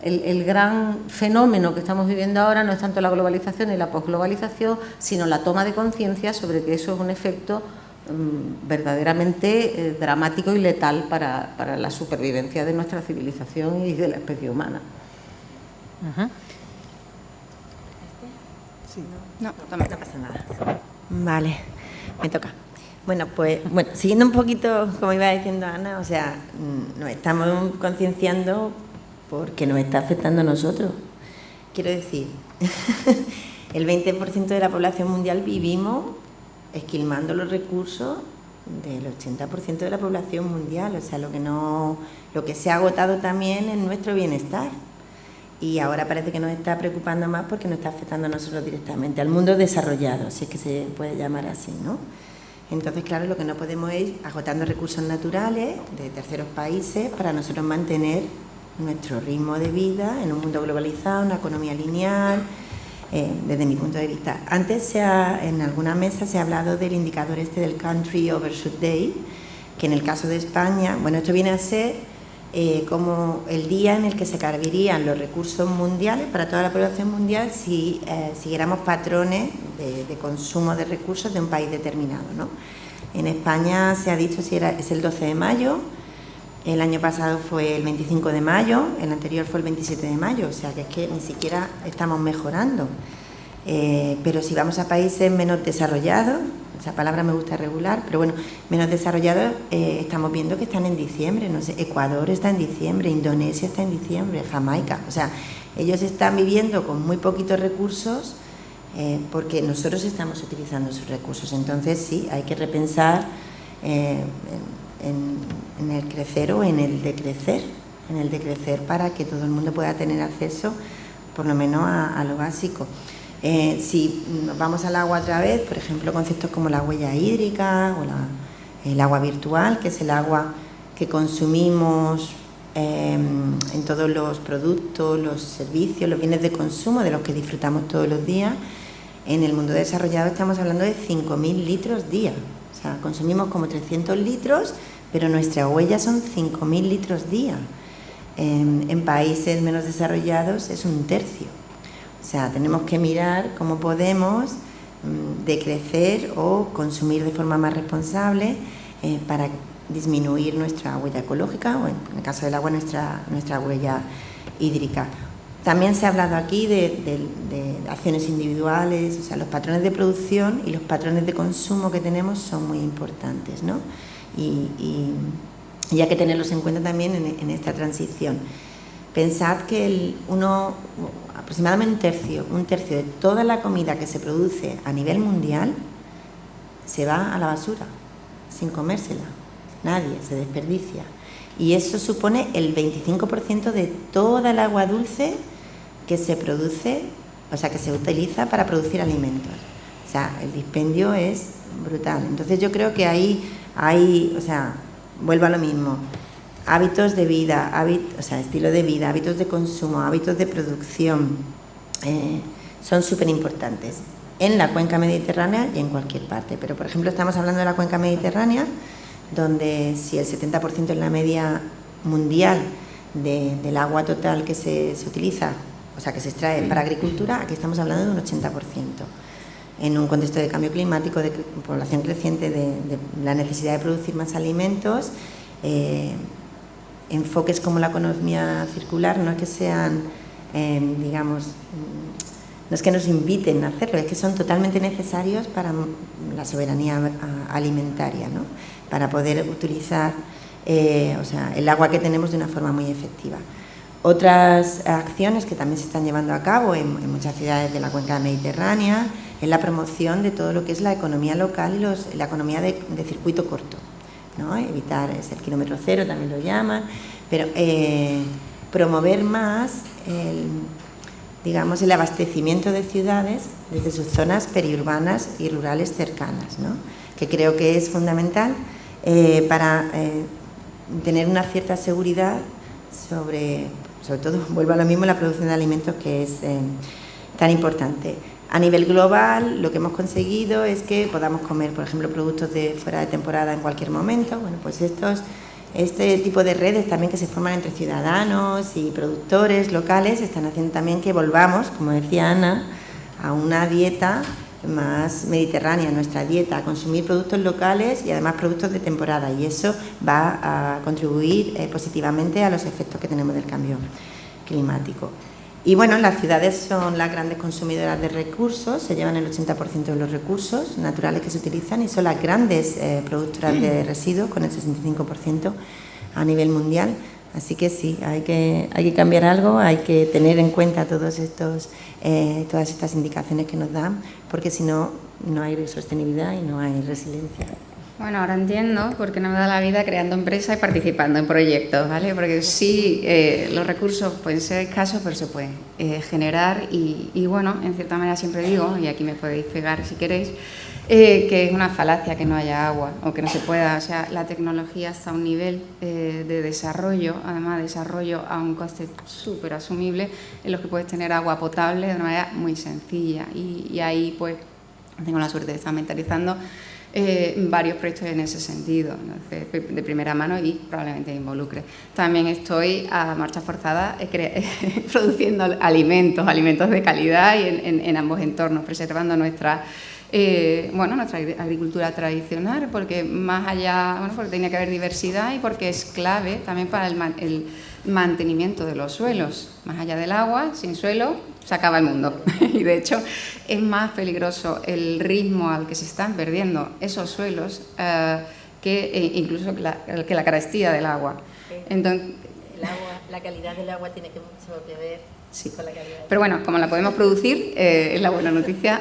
el gran fenómeno que estamos viviendo ahora no es tanto la globalización y la posglobalización, sino la toma de conciencia sobre que eso es un efecto verdaderamente dramático y letal para la supervivencia de nuestra civilización y de la especie humana. No, toma. No pasa nada. Vale, me toca. Bueno, pues siguiendo un poquito, como iba diciendo Ana, o sea, nos estamos concienciando porque nos está afectando a nosotros. Quiero decir, el 20% de la población mundial vivimos esquilmando los recursos del 80% de la población mundial, o sea, lo que se ha agotado también es nuestro bienestar. Y ahora parece que nos está preocupando más porque nos está afectando a nosotros directamente, al mundo desarrollado, si es que se puede llamar así, ¿no? Entonces, claro, lo que no podemos es ir agotando recursos naturales de terceros países para nosotros mantener nuestro ritmo de vida en un mundo globalizado, una economía lineal, desde mi punto de vista. Antes en alguna mesa se ha hablado del indicador del Country Overshoot Day, que en el caso de España, bueno, esto viene a ser como el día en el que se cargarían los recursos mundiales para toda la población mundial si siguiéramos patrones de consumo de recursos de un país determinado, ¿no? En España se ha dicho es el 12 de mayo, el año pasado fue el 25 de mayo, el anterior fue el 27 de mayo, o sea que es que ni siquiera estamos mejorando. Pero si vamos a países menos desarrollados, esa palabra me gusta regular, pero bueno, menos desarrollados, estamos viendo que están en diciembre, no sé, Ecuador está en diciembre, Indonesia está en diciembre, Jamaica, o sea, ellos están viviendo con muy poquitos recursos porque nosotros estamos utilizando sus recursos. Entonces sí, hay que repensar en el crecer o en el decrecer para que todo el mundo pueda tener acceso por lo menos a lo básico. Si nos vamos al agua otra vez, por ejemplo, conceptos como la huella hídrica o el agua virtual, que es el agua que consumimos en todos los productos, los servicios, los bienes de consumo de los que disfrutamos todos los días. En el mundo desarrollado estamos hablando de 5.000 litros día. O sea, consumimos como 300 litros, pero nuestra huella son 5.000 litros día. En países menos desarrollados es un tercio. O sea, tenemos que mirar cómo podemos decrecer o consumir de forma más responsable para disminuir nuestra huella ecológica o, en el caso del agua, nuestra huella hídrica. También se ha hablado aquí de acciones individuales, o sea, los patrones de producción y los patrones de consumo que tenemos son muy importantes, ¿no? Y hay que tenerlos en cuenta también en esta transición. Pensad que aproximadamente un tercio de toda la comida que se produce a nivel mundial se va a la basura, sin comérsela. Nadie, se desperdicia. Y eso supone el 25% de toda el agua dulce que se produce, o sea, que se utiliza para producir alimentos. O sea, el dispendio es brutal. Entonces yo creo que ahí hay, o sea, vuelvo a lo mismo. Hábitos de vida, estilo de vida, hábitos de consumo, hábitos de producción son súper importantes en la cuenca mediterránea y en cualquier parte. Pero, por ejemplo, estamos hablando de la cuenca mediterránea, donde si el 70% es la media mundial del agua total que se utiliza, o sea, que se extrae para agricultura, aquí estamos hablando de un 80%. En un contexto de cambio climático, de población creciente, de la necesidad de producir más alimentos, enfoques como la economía circular no es que sean, no es que nos inviten a hacerlo, es que son totalmente necesarios para la soberanía alimentaria, ¿no? Para poder utilizar el agua que tenemos de una forma muy efectiva. Otras acciones que también se están llevando a cabo en muchas ciudades de la cuenca mediterránea es la promoción de todo lo que es la economía local y la economía de circuito corto, ¿no? Evitar el kilómetro cero, también lo llaman, pero promover más el abastecimiento de ciudades desde sus zonas periurbanas y rurales cercanas, ¿no? Que creo que es fundamental para tener una cierta seguridad sobre todo, vuelvo a lo mismo, la producción de alimentos, que es tan importante. A nivel global, lo que hemos conseguido es que podamos comer, por ejemplo, productos de fuera de temporada en cualquier momento. Bueno, pues este tipo de redes también que se forman entre ciudadanos y productores locales están haciendo también que volvamos, como decía Ana, a una dieta más mediterránea, nuestra dieta, a consumir productos locales y además productos de temporada, y eso va a contribuir positivamente a los efectos que tenemos del cambio climático. Y bueno, las ciudades son las grandes consumidoras de recursos, se llevan el 80% de los recursos naturales que se utilizan y son las grandes productoras de residuos con el 65% a nivel mundial. Así que sí, hay que cambiar algo, hay que tener en cuenta todas estas indicaciones que nos dan, porque si no, no hay sostenibilidad y no hay resiliencia. Bueno, ahora entiendo por qué no me da la vida creando empresas y participando en proyectos, ¿vale? Porque sí, los recursos pueden ser escasos, pero se pueden generar y bueno, en cierta manera siempre digo, y aquí me podéis pegar si queréis, que es una falacia que no haya agua o que no se pueda. O sea, la tecnología está a un nivel de desarrollo, además de desarrollo a un coste súper asumible, en los que puedes tener agua potable de una manera muy sencilla. Y ahí pues tengo la suerte de estar mentalizando varios proyectos en ese sentido, de primera mano y probablemente involucre. También estoy a marcha forzada produciendo alimentos de calidad y en ambos entornos, preservando nuestra agricultura tradicional, porque más allá, porque tiene que haber diversidad y porque es clave también para el mantenimiento de los suelos. Más allá del agua, sin suelo, se acaba el mundo. Y de hecho es más peligroso el ritmo al que se están perdiendo esos suelos que incluso que la carestía del agua. Entonces, la calidad del agua tiene que ver. Sí. Pero bueno, como la podemos producir, es la buena noticia,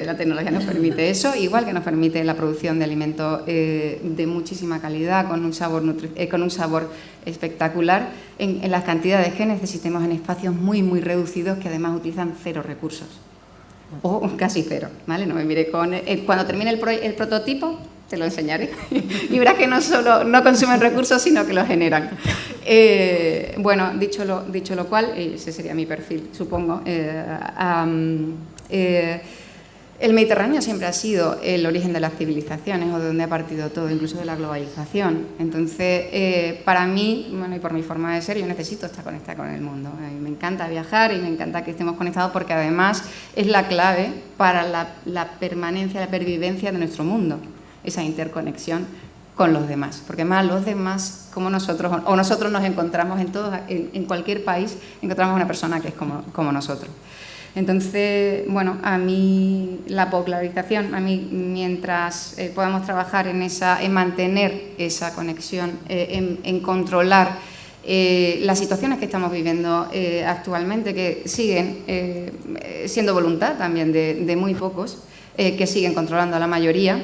la tecnología nos permite eso, igual que nos permite la producción de alimentos de muchísima calidad, con un sabor espectacular, en las cantidades que necesitemos en espacios muy, muy reducidos, que además utilizan cero recursos, o casi cero, ¿vale? No me mire cuando termine el prototipo, te lo enseñaré, y verás que no solo no consumen recursos, sino que los generan. Bueno, dicho lo cual, ese sería mi perfil, supongo. El Mediterráneo siempre ha sido el origen de las civilizaciones, o de donde ha partido todo, incluso de la globalización. Entonces, para mí, bueno, y por mi forma de ser, yo necesito estar conectada con el mundo. Me encanta viajar y me encanta que estemos conectados, porque además es la clave para la permanencia, la pervivencia de nuestro mundo, esa interconexión con los demás, porque además los demás, como nosotros, o nosotros nos encontramos en cualquier país, encontramos una persona que es como nosotros. Entonces, bueno, a mí la popularización, a mí mientras podamos trabajar en mantener esa conexión, en controlar las situaciones que estamos viviendo actualmente, que siguen siendo voluntad también de muy pocos, que siguen controlando a la mayoría,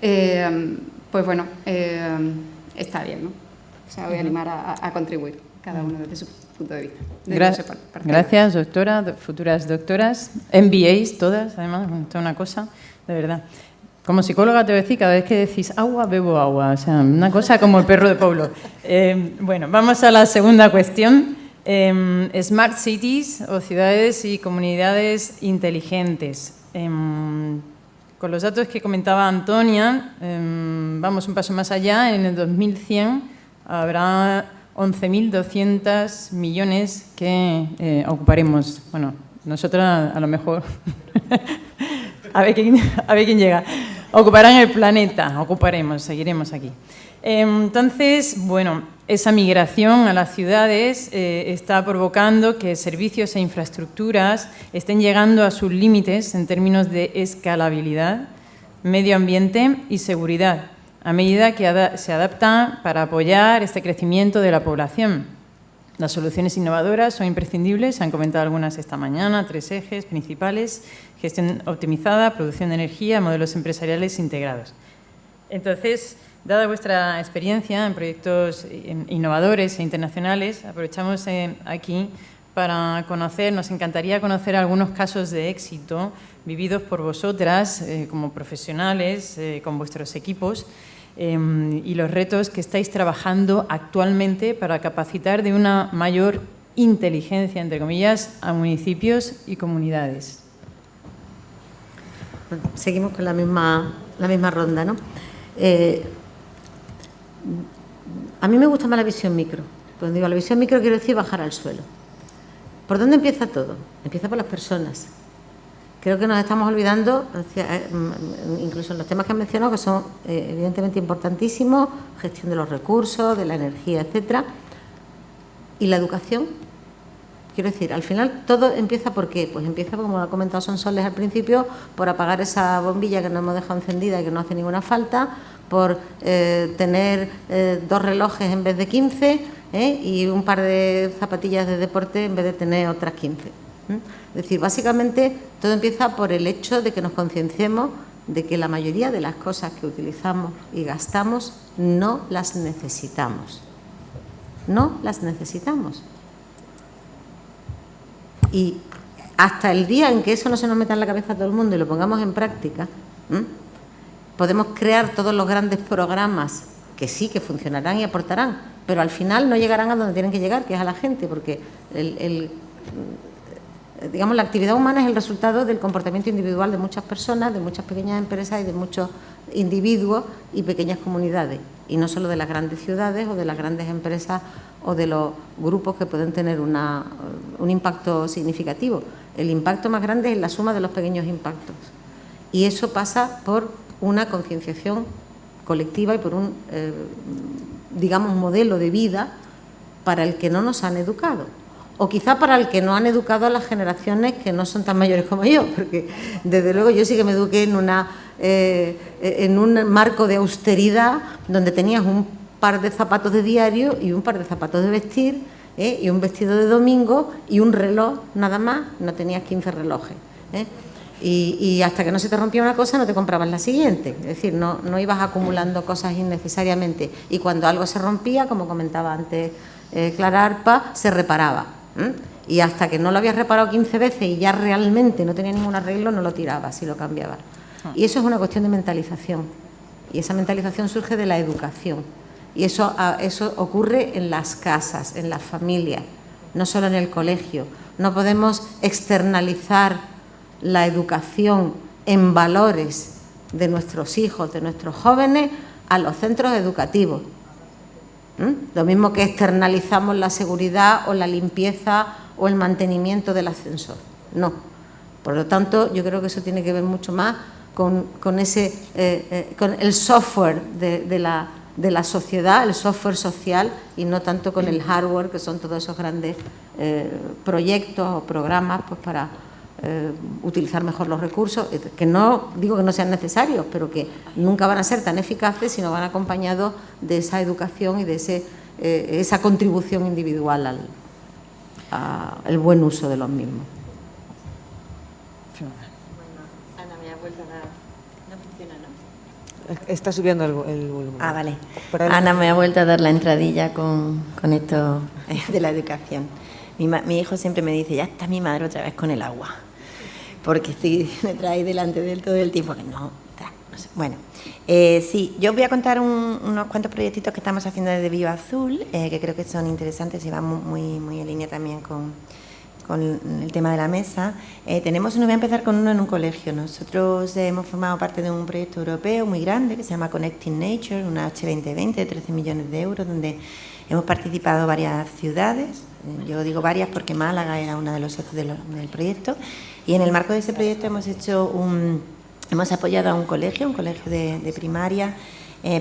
pues bueno, está bien, ¿no? O sea, voy a animar a contribuir, cada uno desde su punto de vista. Gracias, doctora, futuras doctoras, MBAs todas, además, esto es una cosa, de verdad. Como psicóloga te voy a decir, cada vez que decís agua, bebo agua, o sea, una cosa como el perro de Pablo. Bueno, vamos a la segunda cuestión. Smart Cities, o ciudades y comunidades inteligentes. Con los datos que comentaba Antonia, vamos un paso más allá. En el 2100 habrá 11.200 millones que ocuparemos. Bueno, nosotros a lo mejor, a ver quién llega. Ocuparán el planeta, seguiremos aquí. Entonces, bueno, esa migración a las ciudades está provocando que servicios e infraestructuras estén llegando a sus límites en términos de escalabilidad, medio ambiente y seguridad, a medida que se adaptan para apoyar este crecimiento de la población. Las soluciones innovadoras son imprescindibles, se han comentado algunas esta mañana, 3 ejes principales: gestión optimizada, producción de energía, modelos empresariales integrados. Entonces, dada vuestra experiencia en proyectos innovadores e internacionales, aprovechamos aquí para conocer, nos encantaría conocer algunos casos de éxito vividos por vosotras como profesionales, con vuestros equipos, y los retos que estáis trabajando actualmente para capacitar de una mayor inteligencia, entre comillas, a municipios y comunidades. Bueno, seguimos con la misma ronda, ¿no? A mí me gusta más la visión micro. Cuando digo la visión micro quiero decir bajar al suelo. ¿Por dónde empieza todo? Empieza por las personas. Creo que nos estamos olvidando, incluso en los temas que han mencionado, que son evidentemente importantísimos, gestión de los recursos, de la energía, etcétera. ¿Y la educación? Quiero decir, al final todo empieza ¿por qué? Pues empieza, como ha comentado Sonsoles al principio, por apagar esa bombilla que nos hemos dejado encendida y que no hace ninguna falta, por tener 2 relojes en vez de 15 y un par de zapatillas de deporte en vez de tener otras 15. Es decir, básicamente todo empieza por el hecho de que nos concienciemos de que la mayoría de las cosas que utilizamos y gastamos no las necesitamos. No las necesitamos. Y hasta el día en que eso no se nos meta en la cabeza a todo el mundo y lo pongamos en práctica, podemos crear todos los grandes programas que sí, que funcionarán y aportarán, pero al final no llegarán a donde tienen que llegar, que es a la gente, porque digamos, la actividad humana es el resultado del comportamiento individual de muchas personas, de muchas pequeñas empresas y de muchos individuos y pequeñas comunidades, y no solo de las grandes ciudades o de las grandes empresas o de los grupos que pueden tener un impacto significativo. El impacto más grande es la suma de los pequeños impactos, y eso pasa por una concienciación colectiva y por un, digamos, modelo de vida para el que no nos han educado. O quizá para el que no han educado a las generaciones que no son tan mayores como yo, porque desde luego yo sí que me eduqué en un marco de austeridad donde tenías un par de zapatos de diario y un par de zapatos de vestir y un vestido de domingo y un reloj nada más, no tenías 15 relojes. Y hasta que no se te rompía una cosa no te comprabas la siguiente, es decir, no ibas acumulando cosas innecesariamente, y cuando algo se rompía, como comentaba antes Clara Arpa, se reparaba. Y hasta que no lo habías reparado 15 veces y ya realmente no tenía ningún arreglo, no lo tirabas y lo cambiabas. Y eso es una cuestión de mentalización, y esa mentalización surge de la educación, y eso ocurre en las casas, en las familias, no solo en el colegio. No podemos externalizar la educación en valores de nuestros hijos, de nuestros jóvenes, a los centros educativos. Lo mismo que externalizamos la seguridad o la limpieza o el mantenimiento del ascensor. No. Por lo tanto, yo creo que eso tiene que ver mucho más con el software de la sociedad, el software social, y no tanto con el hardware, que son todos esos grandes proyectos o programas pues para utilizar mejor los recursos, que no digo que no sean necesarios, pero que nunca van a ser tan eficaces si no van acompañados de esa educación y de esa contribución individual al buen uso de los mismos. Ana, me ha vuelto a dar. No funciona, ¿no? Está subiendo el volumen. Ah, vale. Ana me ha vuelto a dar la entradilla con esto de la educación. Mi hijo siempre me dice, ya está mi madre otra vez con el agua, porque me trae delante de él todo el tiempo que no sé. Bueno, sí, yo voy a contar unos cuantos proyectitos que estamos haciendo desde BioAzul, que creo que son interesantes y van muy en línea también con el tema de la mesa. Voy a empezar con uno en un colegio. Nosotros hemos formado parte de un proyecto europeo muy grande que se llama Connecting Nature, una H2020 de 13 millones de euros, donde hemos participado varias ciudades. Yo digo varias porque Málaga era una de los socios del proyecto, y en el marco de ese proyecto hemos apoyado a un colegio de primaria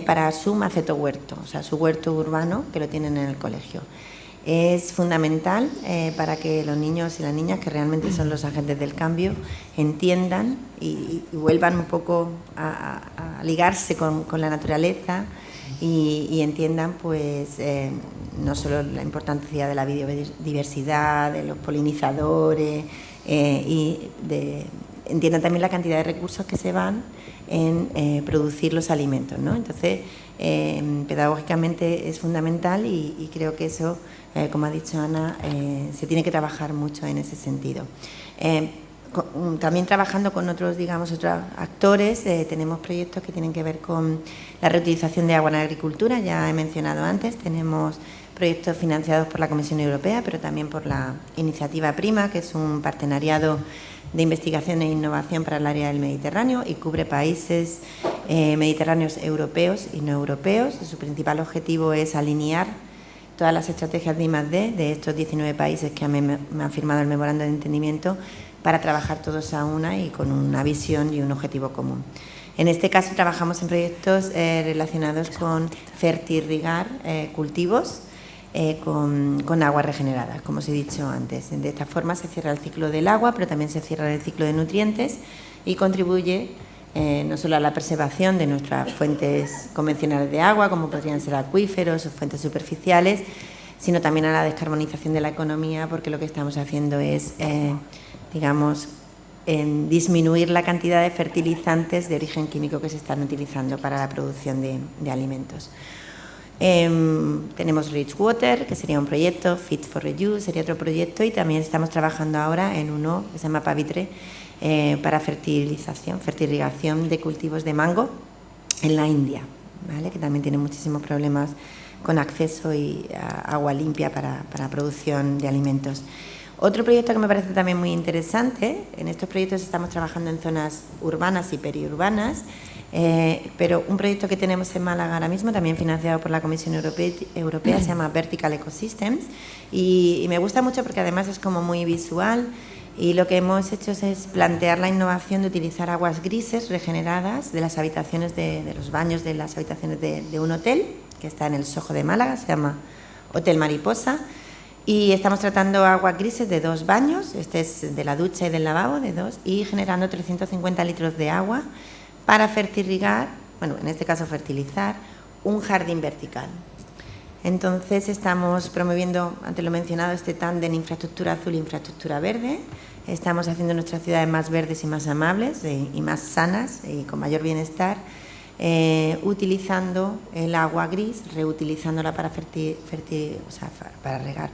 para su maceto-huerto, o sea, su huerto urbano, que lo tienen en el colegio. Es fundamental para que los niños y las niñas, que realmente son los agentes del cambio, entiendan y vuelvan un poco a ligarse con la naturaleza y entiendan pues no solo la importancia de la biodiversidad, de los polinizadores, entiendan también la cantidad de recursos que se van en producir los alimentos, ¿no? Entonces, pedagógicamente es fundamental y creo que eso, como ha dicho Ana, se tiene que trabajar mucho en ese sentido. También trabajando con otros actores, tenemos proyectos que tienen que ver con la reutilización de agua en la agricultura. Ya he mencionado antes, tenemos proyectos financiados por la Comisión Europea, pero también por la Iniciativa Prima, que es un partenariado de investigación e innovación para el área del Mediterráneo y cubre países mediterráneos europeos y no europeos. Su principal objetivo es alinear todas las estrategias de I+D de estos 19 países que me han firmado el memorando de entendimiento para trabajar todos a una y con una visión y un objetivo común. En este caso trabajamos en proyectos relacionados con fertirrigar cultivos con aguas regeneradas, como os he dicho antes. De esta forma se cierra el ciclo del agua, pero también se cierra el ciclo de nutrientes y contribuye no solo a la preservación de nuestras fuentes convencionales de agua, como podrían ser acuíferos o fuentes superficiales, sino también a la descarbonización de la economía, porque lo que estamos haciendo es, digamos, en disminuir la cantidad de fertilizantes de origen químico que se están utilizando para la producción de alimentos. Tenemos Rich Water, que sería un proyecto, Fit for Reuse sería otro proyecto, y también estamos trabajando ahora en uno que se llama Pavitre para fertirrigación de cultivos de mango en la India, ¿vale? Que también tiene muchísimos problemas con acceso a agua limpia para producción de alimentos. Otro proyecto que me parece también muy interesante, en estos proyectos estamos trabajando en zonas urbanas y periurbanas, pero un proyecto que tenemos en Málaga ahora mismo, también financiado por la Comisión Europea, se llama Vertical Ecosystems, y me gusta mucho porque además es como muy visual, y lo que hemos hecho es plantear la innovación de utilizar aguas grises regeneradas de las habitaciones de los baños de las habitaciones de un hotel que está en el Soho de Málaga, se llama Hotel Mariposa. Y estamos tratando aguas grises de 2 baños, este es de la ducha y del lavabo, de 2, y generando 350 litros de agua para fertirrigar, bueno, en este caso fertilizar, un jardín vertical. Entonces estamos promoviendo, antes lo he mencionado, este tándem infraestructura azul e infraestructura verde. Estamos haciendo nuestras ciudades más verdes y más amables y más sanas y con mayor bienestar, utilizando el agua gris, reutilizándola para regar,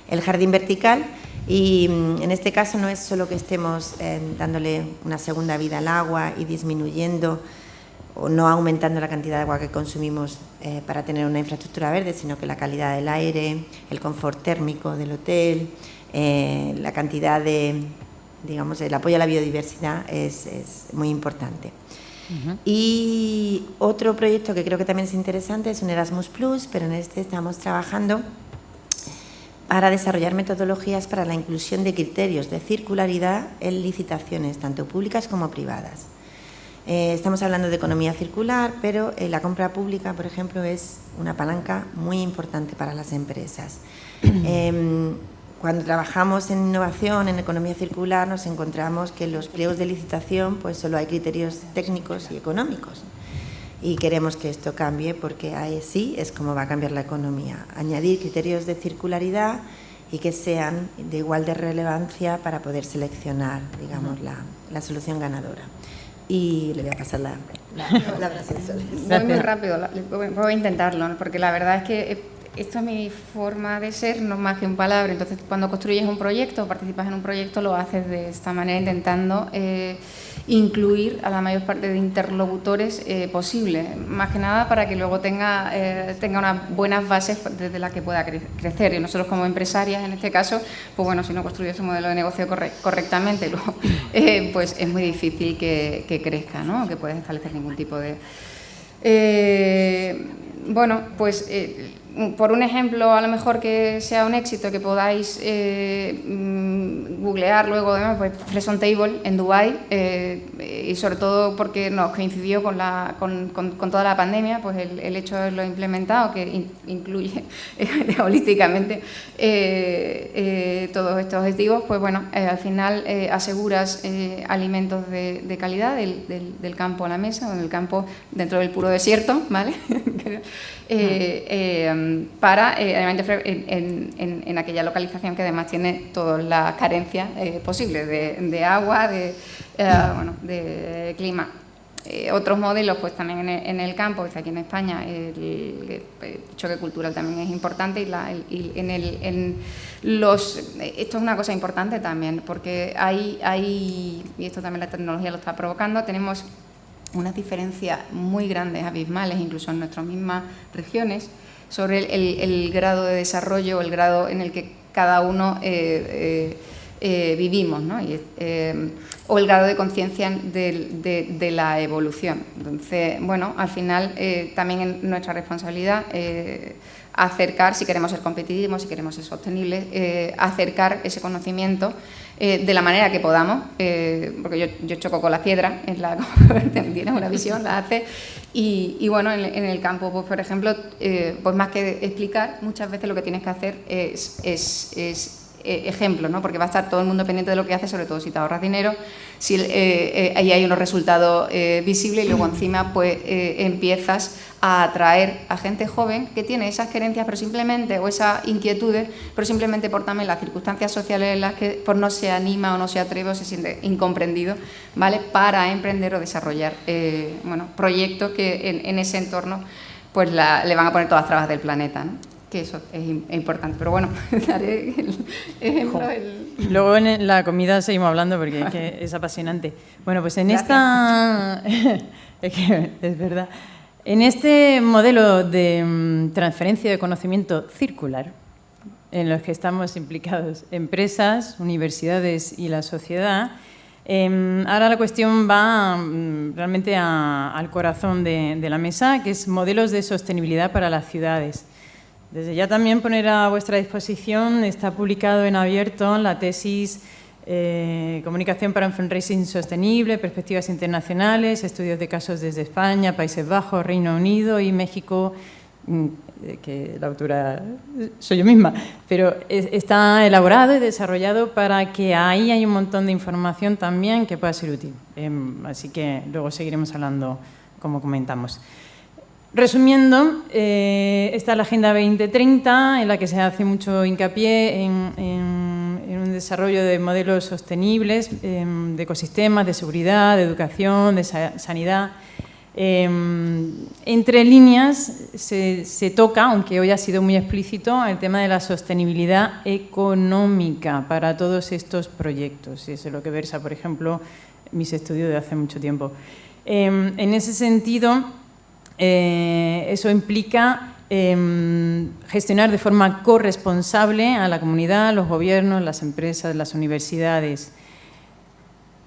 el jardín vertical. Y en este caso no es solo que estemos dándole una segunda vida al agua y disminuyendo o no aumentando la cantidad de agua que consumimos para tener una infraestructura verde, sino que la calidad del aire, el confort térmico del hotel, la cantidad de, digamos, el apoyo a la biodiversidad es muy importante. Y otro proyecto que creo que también es interesante es un Erasmus+, pero en este estamos trabajando para desarrollar metodologías para la inclusión de criterios de circularidad en licitaciones, tanto públicas como privadas. Estamos hablando de economía circular, pero la compra pública, por ejemplo, es una palanca muy importante para las empresas. Cuando trabajamos en innovación, en economía circular, nos encontramos que en los pliegos de licitación pues solo hay criterios técnicos y económicos. Y queremos que esto cambie porque ahí sí es como va a cambiar la economía. Añadir criterios de circularidad y que sean de igual de relevancia para poder seleccionar, digamos, la solución ganadora. Y le voy a pasar la palabra a Sol. Muy rápido, voy a intentarlo, ¿no? Porque la verdad es que esto es mi forma de ser, no más que un palabra. Entonces, cuando construyes un proyecto o participas en un proyecto, lo haces de esta manera, intentando incluir a la mayor parte de interlocutores posible, más que nada para que luego tenga unas buenas bases desde las que pueda crecer. Y nosotros como empresarias, en este caso, pues bueno, si no construyes un modelo de negocio correctamente, luego, pues es muy difícil que crezca, ¿no? Que puedas establecer ningún tipo de... bueno, pues... por un ejemplo, a lo mejor que sea un éxito, que podáis googlear luego, pues Fresh on Table en Dubái, y sobre todo porque nos coincidió con toda la pandemia, pues el hecho de haberlo implementado, que incluye holísticamente todos estos objetivos, pues bueno, al final aseguras alimentos de calidad del campo a la mesa, o del campo dentro del puro desierto, ¿vale? Para en aquella localización que además tiene todas las carencias posibles de agua, de clima. Otros modelos, pues también en el campo, pues aquí en España el choque cultural también es importante, esto es una cosa importante también, porque hay, y esto también la tecnología lo está provocando, tenemos unas diferencias muy grandes, abismales, incluso en nuestras mismas regiones, sobre el grado de desarrollo, el grado en el que cada uno vivimos, ¿no? O el grado de conciencia de la evolución. Entonces, bueno, al final también es nuestra responsabilidad acercar, si queremos ser competitivos, si queremos ser sostenibles, acercar ese conocimiento de la manera que podamos, porque yo choco con las piedras, tienes una visión, la haces, y bueno, en el campo, pues por ejemplo, pues más que explicar, muchas veces lo que tienes que hacer es ejemplo, ¿no? Porque va a estar todo el mundo pendiente de lo que haces, sobre todo si te ahorras dinero, si ahí hay unos resultados visibles y luego encima pues empiezas a atraer a gente joven que tiene esas querencias pero simplemente, o esas inquietudes, pero simplemente por también las circunstancias sociales en las que por no se anima o no se atreve o se siente incomprendido, ¿vale? Para emprender o desarrollar bueno, proyectos que en ese entorno pues le van a poner todas las trabas del planeta, ¿no? Que eso es importante, pero bueno, daré el ejemplo. Luego en la comida seguimos hablando porque es apasionante. Bueno, pues en esta... es que es verdad. En este modelo de transferencia de conocimiento circular, en los que estamos implicados empresas, universidades y la sociedad, ahora la cuestión va realmente al corazón de la mesa, que es modelos de sostenibilidad para las ciudades. Desde ya también poner a vuestra disposición, está publicado en abierto la tesis Comunicación para un fundraising sostenible, perspectivas internacionales, estudios de casos desde España, Países Bajos, Reino Unido y México, que la autora soy yo misma, pero está elaborado y desarrollado para que ahí hay un montón de información también que pueda ser útil. Así que luego seguiremos hablando como comentamos. Resumiendo, está la Agenda 2030, en la que se hace mucho hincapié en un desarrollo de modelos sostenibles, de ecosistemas, de seguridad, de educación, de sanidad. Entre líneas se toca, aunque hoy ha sido muy explícito, el tema de la sostenibilidad económica para todos estos proyectos. Y eso es lo que versa, por ejemplo, mis estudios de hace mucho tiempo. En ese sentido, eso implica gestionar de forma corresponsable a la comunidad, los gobiernos, las empresas, las universidades.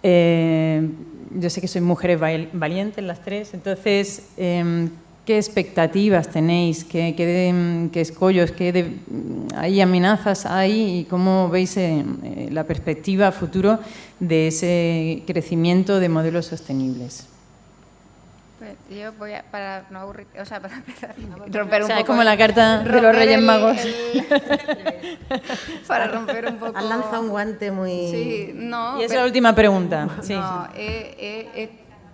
Yo sé que sois mujeres valientes las tres, entonces, ¿qué expectativas tenéis? ¿Qué escollos? ¿Hay amenazas ahí? ¿Y cómo veis la perspectiva a futuro de ese crecimiento de modelos sostenibles? Pues yo voy a, para no aburrir, o sea, para empezar, romper un poco. Es como la carta de los Reyes Magos. Para romper un poco. Has lanzado un guante muy... Sí, no. Y esa es la última pregunta. Sí. No,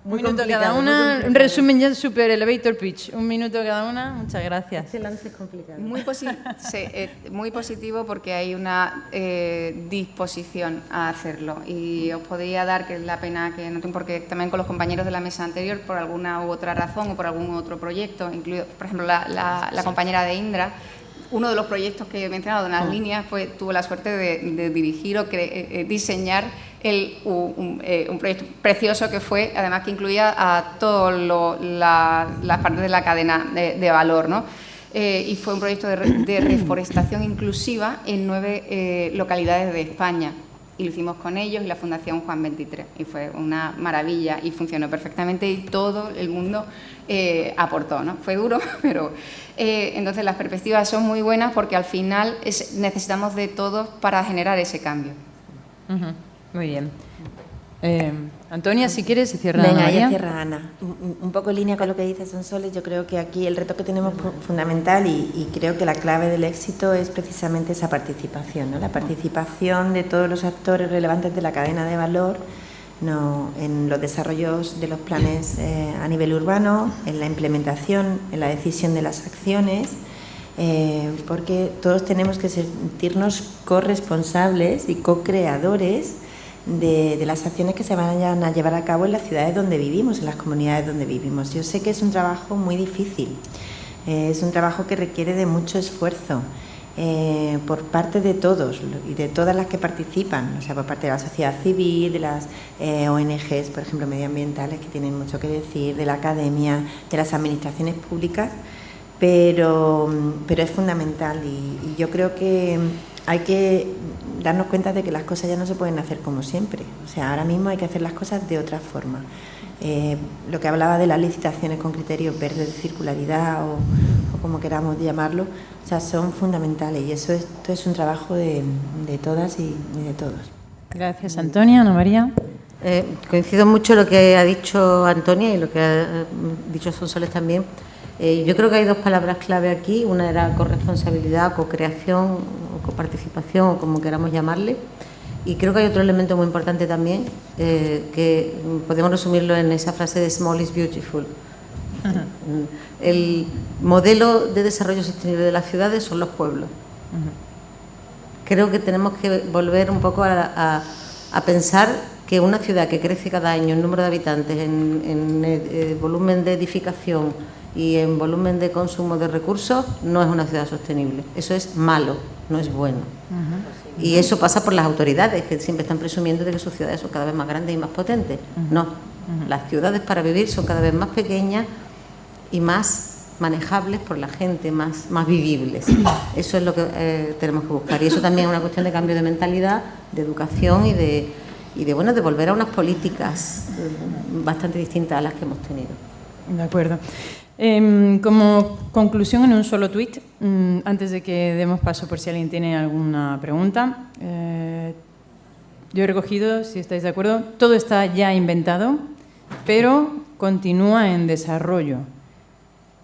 Un minuto cada una. Un resumen ya super elevator pitch. Un minuto cada una. Muchas gracias. Este lance es complicado. Muy positivo porque hay una disposición a hacerlo. Y os podría dar, que es la pena que noten, porque también con los compañeros de la mesa anterior, por alguna u otra razón o por algún otro proyecto, incluido, por ejemplo, la compañera de Indra, uno de los proyectos que he mencionado en las líneas, pues tuvo la suerte de dirigir o diseñar un proyecto precioso que fue, además que incluía a todas las partes de la cadena de valor, ¿no? Y fue un proyecto de reforestación inclusiva en 9 localidades de España. Y lo hicimos con ellos y la Fundación Juan 23. Y fue una maravilla y funcionó perfectamente y todo el mundo aportó, ¿no? Fue duro, pero entonces las perspectivas son muy buenas porque al final necesitamos de todos para generar ese cambio. Muy bien. Antonia, si quieres, y cierra Venga, María. ya cierra Ana. Un poco en línea con lo que dice Sonsoles, yo creo que aquí el reto que tenemos fundamental y creo que la clave del éxito es precisamente esa participación, ¿no? La participación de todos los actores relevantes de la cadena de valor, ¿no? En los desarrollos de los planes a nivel urbano, en la implementación, en la decisión de las acciones, porque todos tenemos que sentirnos corresponsables y co-creadores de las acciones que se vayan a llevar a cabo en las ciudades donde vivimos, en las comunidades donde vivimos. Yo sé que es un trabajo muy difícil, es un trabajo que requiere de mucho esfuerzo por parte de todos y de todas las que participan, o sea, por parte de la sociedad civil, de las ONGs, por ejemplo, medioambientales, que tienen mucho que decir, de la academia, de las administraciones públicas, pero es fundamental y yo creo que hay que darnos cuenta de que las cosas ya no se pueden hacer como siempre. O sea, ahora mismo hay que hacer las cosas de otra forma. Lo que hablaba de las licitaciones con criterios verdes de circularidad o como queramos llamarlo, o sea, son fundamentales y esto es un trabajo de todas y de todos. Gracias, Antonia. Ana María. Coincido mucho en lo que ha dicho Antonia y lo que ha dicho Sonsoles también. Yo creo que hay dos palabras clave aquí. Una era corresponsabilidad, co-creación o coparticipación, o como queramos llamarle. Y creo que hay otro elemento muy importante también, que podemos resumirlo en esa frase de small is beautiful. Ajá. El modelo de desarrollo sostenible de las ciudades son los pueblos. Ajá. Creo que tenemos que volver un poco a pensar que una ciudad que crece cada año en número de habitantes, en volumen de edificación y en volumen de consumo de recursos, no es una ciudad sostenible. Eso es malo, no es bueno. Uh-huh. Y eso pasa por las autoridades, que siempre están presumiendo de que sus ciudades son cada vez más grandes y más potentes. Uh-huh. No, uh-huh. Las ciudades para vivir son cada vez más pequeñas y más manejables por la gente, más vivibles. Eso es lo que tenemos que buscar. Y eso también es una cuestión de cambio de mentalidad, de educación y de volver a unas políticas bastante distintas a las que hemos tenido. De acuerdo. Como conclusión, en un solo tuit, antes de que demos paso por si alguien tiene alguna pregunta, yo he recogido, si estáis de acuerdo, todo está ya inventado, pero continúa en desarrollo.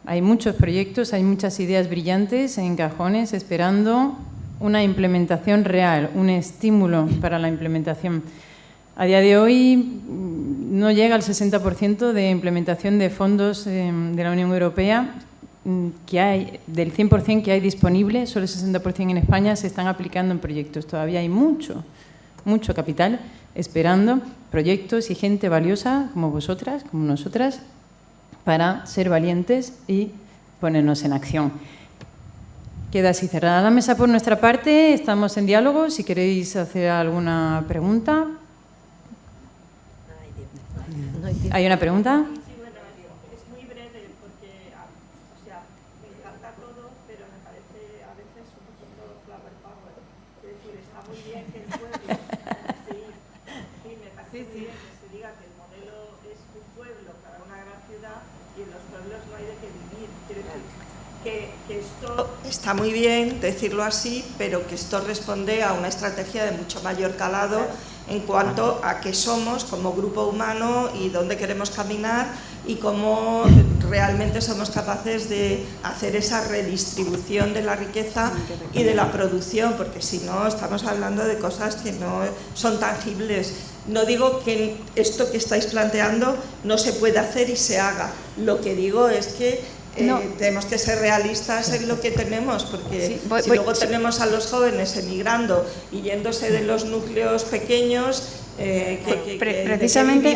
Hay muchos proyectos, hay muchas ideas brillantes en cajones esperando una implementación real, un estímulo para la implementación. A día de hoy no llega al 60% de implementación de fondos de la Unión Europea que hay, del 100% que hay disponible, solo el 60% en España se están aplicando en proyectos. Todavía hay mucho capital esperando proyectos y gente valiosa como vosotras, como nosotras, para ser valientes y ponernos en acción. Queda así cerrada la mesa por nuestra parte. Estamos en diálogo. Si queréis hacer alguna pregunta. ¿Hay una pregunta? Sí, bueno, es muy breve porque, o sea, me encanta todo, pero me parece a veces un poquito flower power. Es decir, está muy bien que el pueblo, sí, me parece muy bien que se diga que el modelo es un pueblo para una gran ciudad y en los pueblos no hay de qué vivir. Quiero decir que esto está muy bien decirlo así, pero que esto responde a una estrategia de mucho mayor calado en cuanto a qué somos como grupo humano y dónde queremos caminar y cómo realmente somos capaces de hacer esa redistribución de la riqueza y de la producción, porque si no estamos hablando de cosas que no son tangibles. No digo que esto que estáis planteando no se pueda hacer y se haga, lo que digo es que tenemos que ser realistas en lo que tenemos, porque si luego tenemos a los jóvenes emigrando y yéndose de los núcleos pequeños, precisamente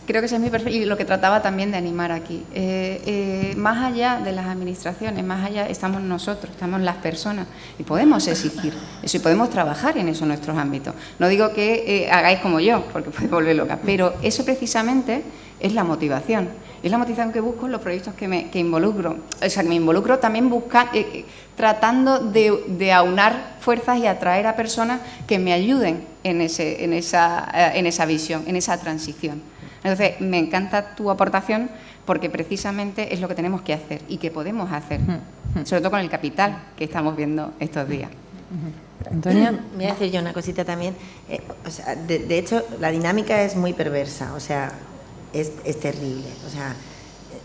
creo que ese es mi perfil y lo que trataba también de animar aquí. Más allá de las administraciones, más allá estamos nosotros, estamos las personas y podemos exigir eso y podemos trabajar en eso en nuestros ámbitos. No digo que hagáis como yo, porque puede volver loca, pero eso precisamente es la motivación. Es la motivación que busco en los proyectos que me involucro. O sea, que me involucro también tratando de aunar fuerzas y atraer a personas que me ayuden en esa visión, en esa transición. Entonces, me encanta tu aportación porque precisamente es lo que tenemos que hacer y que podemos hacer, sobre todo con el capital que estamos viendo estos días. Antonia. Voy a decir yo una cosita también. O sea, de hecho, la dinámica es muy perversa, o sea, es terrible. O sea,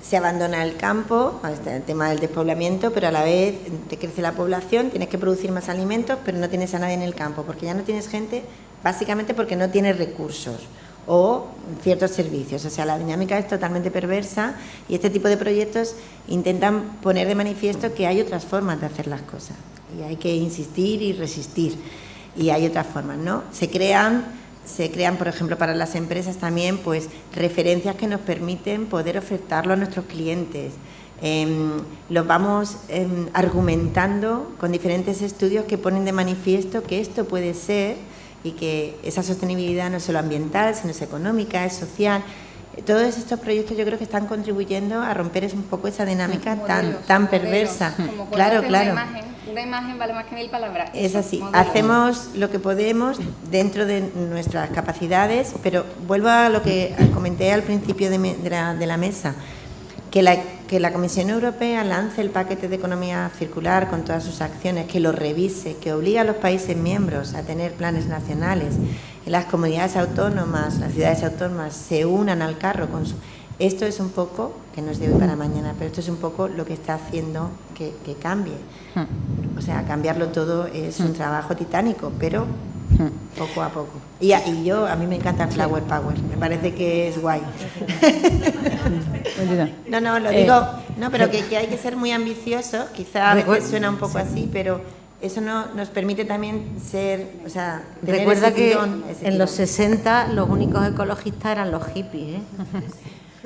se abandona el campo, el tema del despoblamiento, pero a la vez te crece la población, tienes que producir más alimentos, pero no tienes a nadie en el campo, porque ya no tienes gente, básicamente porque no tienes recursos o ciertos servicios. O sea, la dinámica es totalmente perversa y este tipo de proyectos intentan poner de manifiesto que hay otras formas de hacer las cosas y hay que insistir y resistir, y hay otras formas, ¿no? Se crean, por ejemplo, para las empresas también, pues referencias que nos permiten poder ofertarlo a nuestros clientes. Los vamos argumentando con diferentes estudios que ponen de manifiesto que esto puede ser y que esa sostenibilidad no es solo ambiental, sino es económica, es social, Todos estos proyectos yo creo que están contribuyendo a romper un poco esa dinámica Modelos, tan perversa. Como Claro, conoces claro. Una imagen vale más que 1000 palabras. Es Eso, así, modelos. hacemos lo que podemos dentro de nuestras capacidades, pero vuelvo a lo que comenté al principio de la mesa, que la Comisión Europea lance el paquete de economía circular con todas sus acciones, que lo revise, que obligue a los países miembros a tener planes nacionales, y las comunidades autónomas, las ciudades autónomas se unan al carro con su... Esto es un poco, que no es de hoy para mañana, pero esto es un poco lo que está haciendo que cambie. O sea, cambiarlo todo es un trabajo titánico, pero poco a poco. Y a mí me encanta el Flower Power, me parece que es guay. No, lo digo, no, pero que hay que ser muy ambicioso, quizá a veces suena un poco así, pero eso nos permite también ser, o sea, tener Recuerda ese que tirón, en los 60 los únicos ecologistas eran los hippies, ¿eh?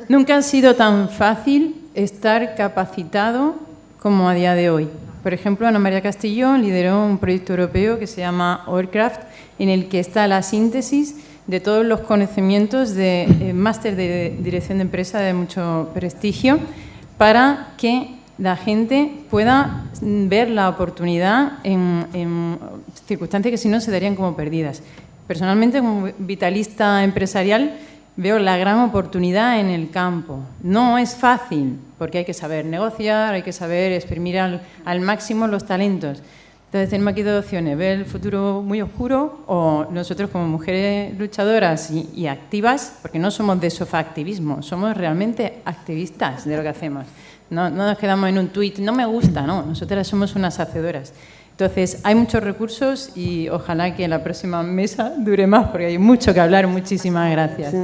Nunca ha sido tan fácil estar capacitado como a día de hoy. Por ejemplo, Ana María Castellón lideró un proyecto europeo que se llama Overcraft, en el que está la síntesis de todos los conocimientos de máster de dirección de empresa de mucho prestigio, para que la gente pueda ver la oportunidad en circunstancias que si no se darían como perdidas. Personalmente, como vitalista empresarial, veo la gran oportunidad en el campo. No es fácil, porque hay que saber negociar, hay que saber exprimir al máximo los talentos. Entonces tenemos aquí dos opciones: ver el futuro muy oscuro, o nosotros como mujeres luchadoras y activas, porque no somos de sofá activismo, somos realmente activistas de lo que hacemos. No nos quedamos en un tuit, no me gusta, no, nosotras somos unas hacedoras. Entonces, hay muchos recursos y ojalá que la próxima mesa dure más, porque hay mucho que hablar. Muchísimas gracias. Sí.